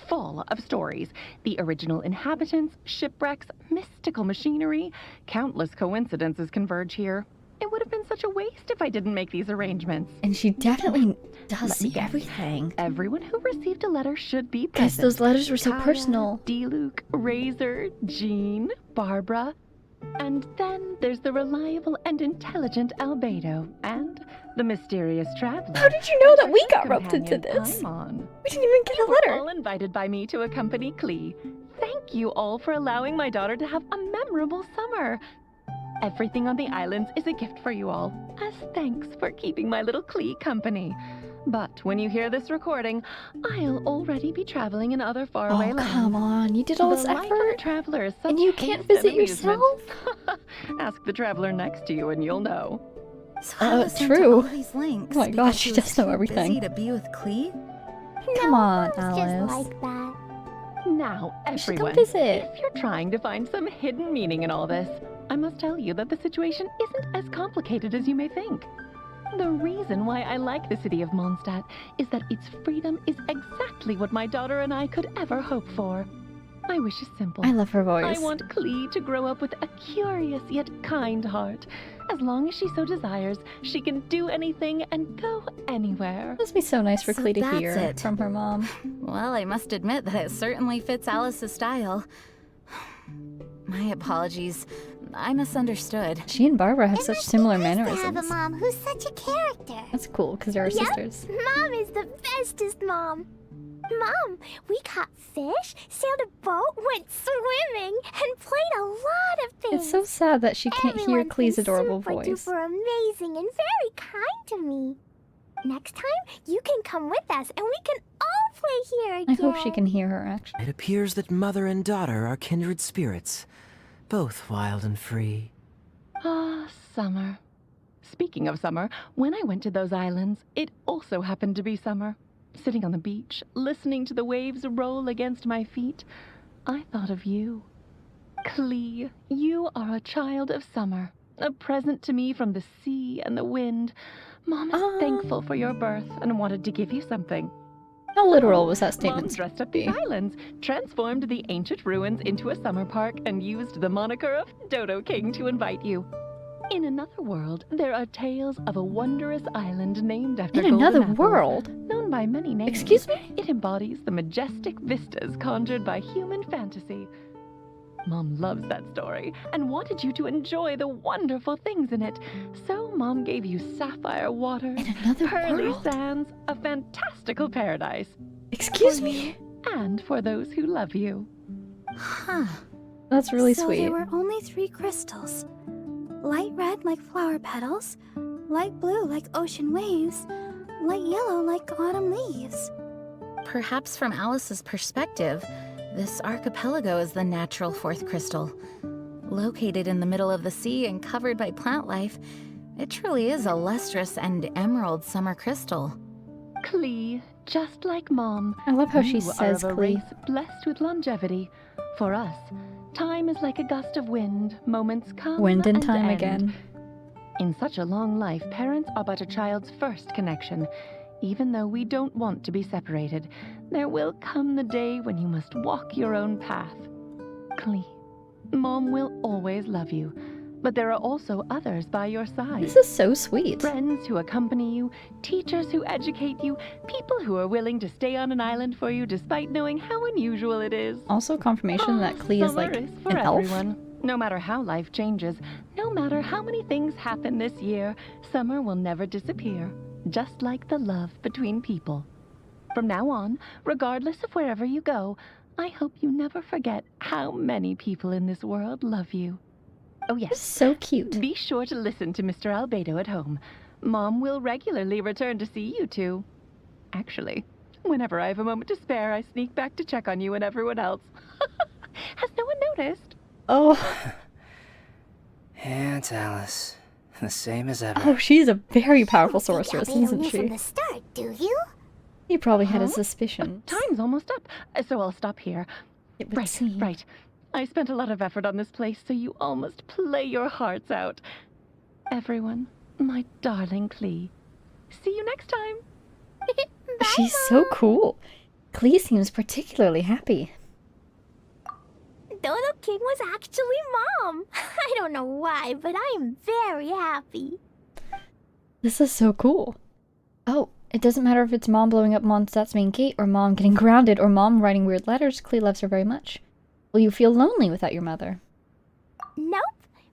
full of stories. The original inhabitants, shipwrecks, mystical machinery. Countless coincidences converge here. It would have been such a waste if I didn't make these arrangements. And she definitely does Let me see guess. everything. Everyone who received a letter should be Guys, present. those letters were so Kaya, personal. D-Luke, Razor, Jean, Barbara. And then there's the reliable and intelligent Albedo, and the mysterious traveler. How did you know that we and got roped into companion this? Paimon. We didn't even get a You were letter. all invited by me to accompany Klee. Thank you all for allowing my daughter to have a memorable summer. Everything on the islands is a gift for you all, as thanks for keeping my little Klee company. But when you hear this recording, I'll already be traveling in other faraway Oh, lands. come on. You did all this The life of a effort. traveler is such And you can't haste and visit amusement. yourself? Ask the traveler next to you and you'll know. So Alice sent true. all these links Oh my because gosh, she was does know too everything. Busy to be with Klee? Come on, It's Alice. just like that. Now, You should come everyone, visit. if you're trying to find some hidden meaning in all this, I must tell you that the situation isn't as complicated as you may think. The reason why I like the city of Mondstadt is that its freedom is exactly what my daughter and I could ever hope for. My wish is simple. I love her voice. I want Klee to grow up with a curious yet kind heart. As long as she so desires, she can do anything and go anywhere. It must be so nice for So Klee to that's hear it. from her mom. Well, I must admit that it certainly fits Alice's style. My apologies. I misunderstood. She and Barbara have It such must be similar nice to have a mannerisms. mom who's such a character. That's cool, because they're Yep. sisters. Mom is the bestest mom. Mom, we caught fish, sailed a boat, went swimming, and played a lot of things. It's so sad that she can't hear Klee's adorable voice. Super amazing and very kind to me. Next time, you can come with us and we can all play here again. I hope she can hear her, actually. It appears that mother and daughter are kindred spirits, both wild and free. Ah, summer. Speaking of summer, when I went to those islands, it also happened to be summer. Sitting on the beach, listening to the waves roll against my feet, I thought of you. Klee, you are a child of summer, a present to me from the sea and the wind. Mom is thankful for your birth and wanted to give you something. How literal was that statement? Mom dressed up these islands, transformed the ancient ruins into a summer park, and used the moniker of Dodo King to invite you. In another world, there are tales of a wondrous island named after In another golden apples, world? known by many names. Excuse me? It embodies the majestic vistas conjured by human fantasy. Mom loves that story and wanted you to enjoy the wonderful things in it. So Mom gave you sapphire waters, In another pearly world? sands, a fantastical paradise. Excuse me? And for those who love you. Huh. That's really so sweet. there were only 3 crystals. Light red like flower petals, light blue like ocean waves, light yellow like autumn leaves. Perhaps from Alice's perspective, this archipelago is the natural 4th crystal. Located in the middle of the sea and covered by plant life, it truly is a lustrous and emerald summer crystal. Klee, just like Mom. I love how she you says are of a Klee. race blessed with longevity. For us, time is like a gust of wind. Moments come Wind and and time end. again. In such a long life, parents are but a child's first connection. Even though we don't want to be separated, there will come the day when you must walk your own path. Klee, Mom will always love you, but there are also others by your side. This is so sweet. Friends who accompany you, teachers who educate you, people who are willing to stay on an island for you despite knowing how unusual it is. Also confirmation that Klee is Summer like is for an elf. everyone. No matter how life changes, no matter how many things happen this year, summer will never disappear, just like the love between people. From now on, regardless of wherever you go, I hope you never forget how many people in this world love you. Oh yes. So cute. Be sure to listen to Mr. Albedo at home. Mom will regularly return to see you two. Actually, whenever I have a moment to spare, I sneak back to check on you and everyone else. Has no one noticed? Oh. Aunt Alice. The same as ever. Oh, she's a very powerful sorceress, Albedo isn't knew from she? the start, do you? He probably had his Huh? suspicions. Time's almost up, so I'll stop here. It would Right, seem. right. I spent a lot of effort on this place, so you all must play your hearts out. Everyone, my darling Klee. See you next time. She's so cool. Klee seems particularly happy. Dodo King was actually Mom. I don't know why, but I am very happy. This is so cool. Oh, it doesn't matter if it's Mom blowing up Mondstadt's main gate, or Mom getting grounded, or Mom writing weird letters. Klee loves her very much. Will you feel lonely without your mother? Nope.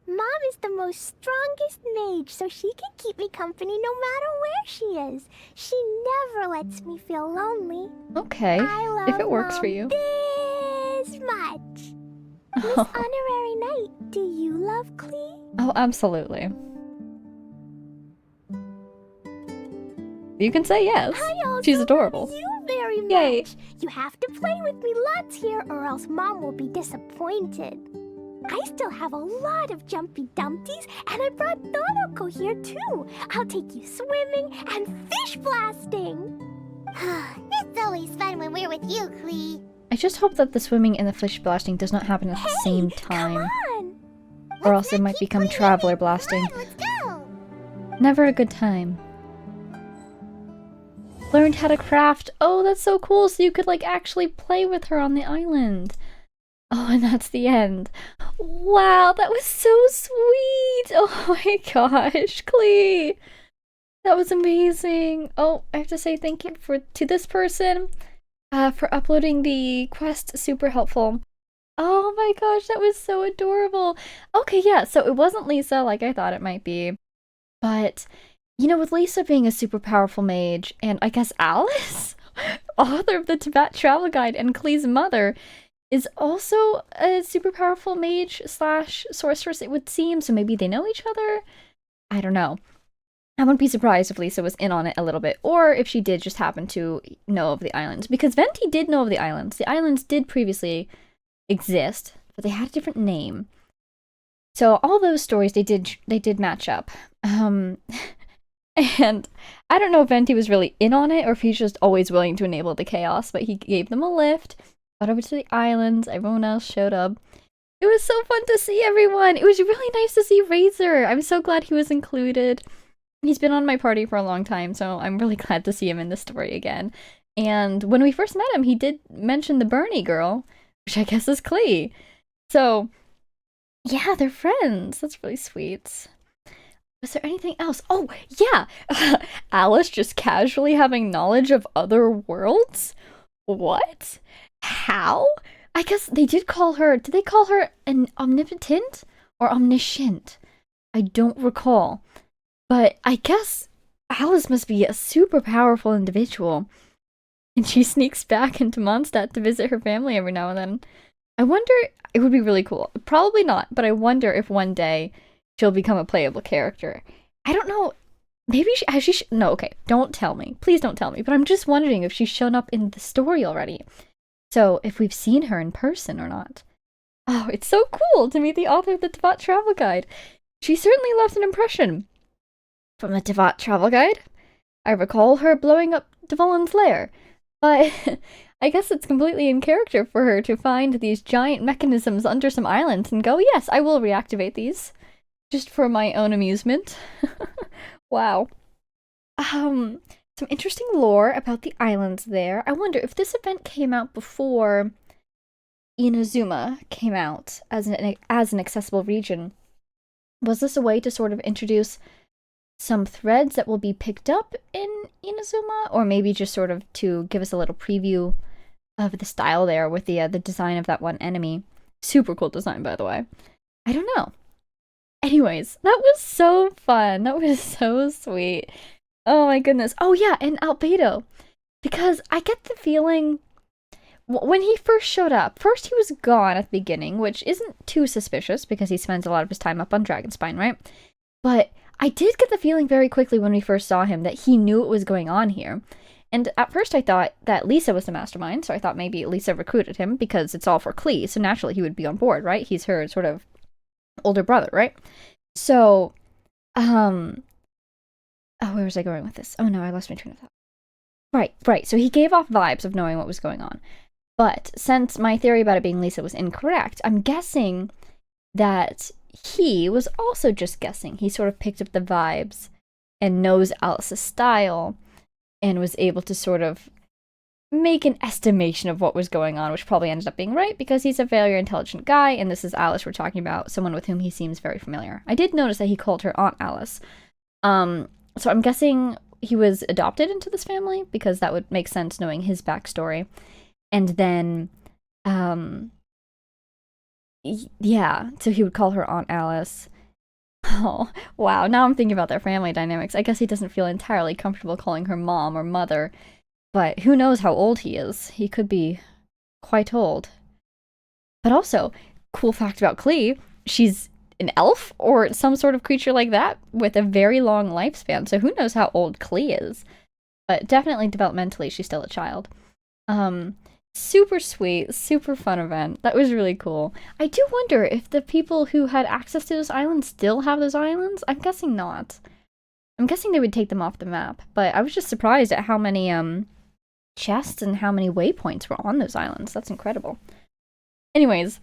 Mom is the most strongest mage, so she can keep me company no matter where she is. She never lets me feel lonely. Okay, I love if it works for Mom you. this much. Miss Honorary Knight, do you love Klee? Oh, absolutely. You can say yes. I also She's adorable. love you very much. Yay. You have to play with me lots here, or else Mom will be disappointed. I still have a lot of jumpy dumpties, and I brought Doroko here too. I'll take you swimming and fish blasting. It's always fun when we're with you, Klee. I just hope that the swimming and the fish blasting does not happen at the same time. Come on. Or else it might become traveler blasting. Let's go. Never a good time. Learned how to craft. Oh, that's so cool. So you could like actually play with her on the island. Oh, and that's the end. Wow, that was so sweet. Oh my gosh, Klee. That was amazing. Oh, I have to say thank you to this person for uploading the quest. Super helpful. Oh my gosh, that was so adorable. Okay, yeah, so it wasn't Lisa like I thought it might be. But, you know, with Lisa being a super powerful mage, and I guess Alice author of the Tibet Travel Guide and Klee's mother is also a super powerful mage slash sorceress, it would seem, so maybe they know each other? I don't know. I wouldn't be surprised if Lisa was in on it a little bit, or if she did just happen to know of the islands, because Venti did know of the islands. The islands did previously exist, but they had a different name. So all those stories, they did match up. And I don't know if Venti was really in on it, or if he's just always willing to enable the chaos, but he gave them a lift, got over to the islands, everyone else showed up. It was so fun to see everyone! It was really nice to see Razor! I'm so glad he was included. He's been on my party for a long time, so I'm really glad to see him in the story again. And when we first met him, he did mention the Bernie girl, which I guess is Klee. So, yeah, they're friends. That's really sweet. Was there anything else? Oh, yeah! Alice just casually having knowledge of other worlds? What? How? I guess they did call her... Did they call her an omnipotent? Or omniscient? I don't recall. But I guess Alice must be a super powerful individual. And she sneaks back into Mondstadt to visit her family every now and then. I wonder, it would be really cool. Probably not, but I wonder if one day she'll become a playable character. I don't know. Maybe no, okay, don't tell me. Please don't tell me. But I'm just wondering if she's shown up in the story already. So if we've seen her in person or not. Oh, it's so cool to meet the author of the Tibet Travel Guide. She certainly left an impression. From the Tibet Travel Guide, I recall her blowing up Dvalin's lair, but I guess it's completely in character for her to find these giant mechanisms under some islands and go, yes, I will reactivate these, just for my own amusement. Wow. Some interesting lore about the islands there. I wonder if this event came out before Inazuma came out as an accessible region. Was this a way to sort of introduce some threads that will be picked up in Inazuma, or maybe just sort of to give us a little preview of the style there with the design of that one enemy. Super cool design, by the way. I don't know. Anyways, that was so fun. That was so sweet. Oh my goodness. Oh yeah, and Albedo. Because I get the feeling when he first showed up, first he was gone at the beginning, which isn't too suspicious because he spends a lot of his time up on Dragonspine, right? But I did get the feeling very quickly when we first saw him that he knew what was going on here. And at first I thought that Lisa was the mastermind, so I thought maybe Lisa recruited him because it's all for Klee, so naturally he would be on board, right? He's her sort of older brother, right? So, oh, where was I going with this? Oh no, I lost my train of thought. Right, so he gave off vibes of knowing what was going on. But since my theory about it being Lisa was incorrect, I'm guessing that he was also just guessing. He sort of picked up the vibes and knows Alice's style and was able to sort of make an estimation of what was going on, which probably ended up being right because he's a very intelligent guy, and this is Alice we're talking about, someone with whom he seems very familiar. I did notice that he called her Aunt Alice. So I'm guessing he was adopted into this family because that would make sense knowing his backstory. And then, yeah, so he would call her Aunt Alice. Oh, wow, now I'm thinking about their family dynamics. I guess he doesn't feel entirely comfortable calling her mom or mother, but who knows how old he is. He could be quite old. But also, cool fact about Klee, she's an elf or some sort of creature like that with a very long lifespan, so who knows how old Klee is. But definitely developmentally, she's still a child. Super sweet, super fun event. That was really cool. I do wonder if the people who had access to those islands still have those islands. I'm guessing not. I'm guessing they would take them off the map, but I was just surprised at how many chests and how many waypoints were on those islands. That's incredible. Anyways,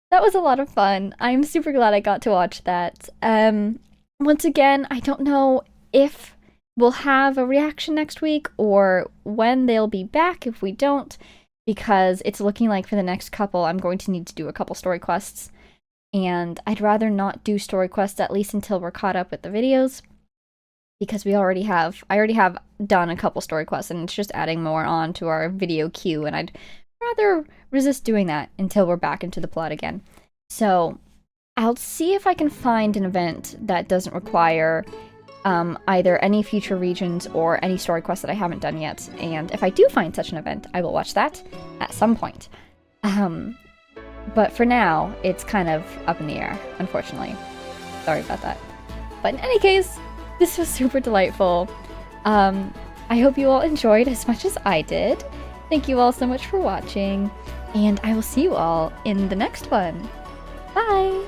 that was a lot of fun. I'm super glad I got to watch that. Once again, I don't know if we'll have a reaction next week or when they'll be back if we don't, because it's looking like for the next couple, I'm going to need to do a couple story quests. And I'd rather not do story quests, at least until we're caught up with the videos. Because I already have done a couple story quests, and it's just adding more on to our video queue, and I'd rather resist doing that until we're back into the plot again. So I'll see if I can find an event that doesn't require either any future regions or any story quests that I haven't done yet. And if I do find such an event, I will watch that at some point. But for now, it's kind of up in the air, unfortunately. Sorry about that. But in any case, this was super delightful. I hope you all enjoyed as much as I did. Thank you all so much for watching, and I will see you all in the next one. Bye!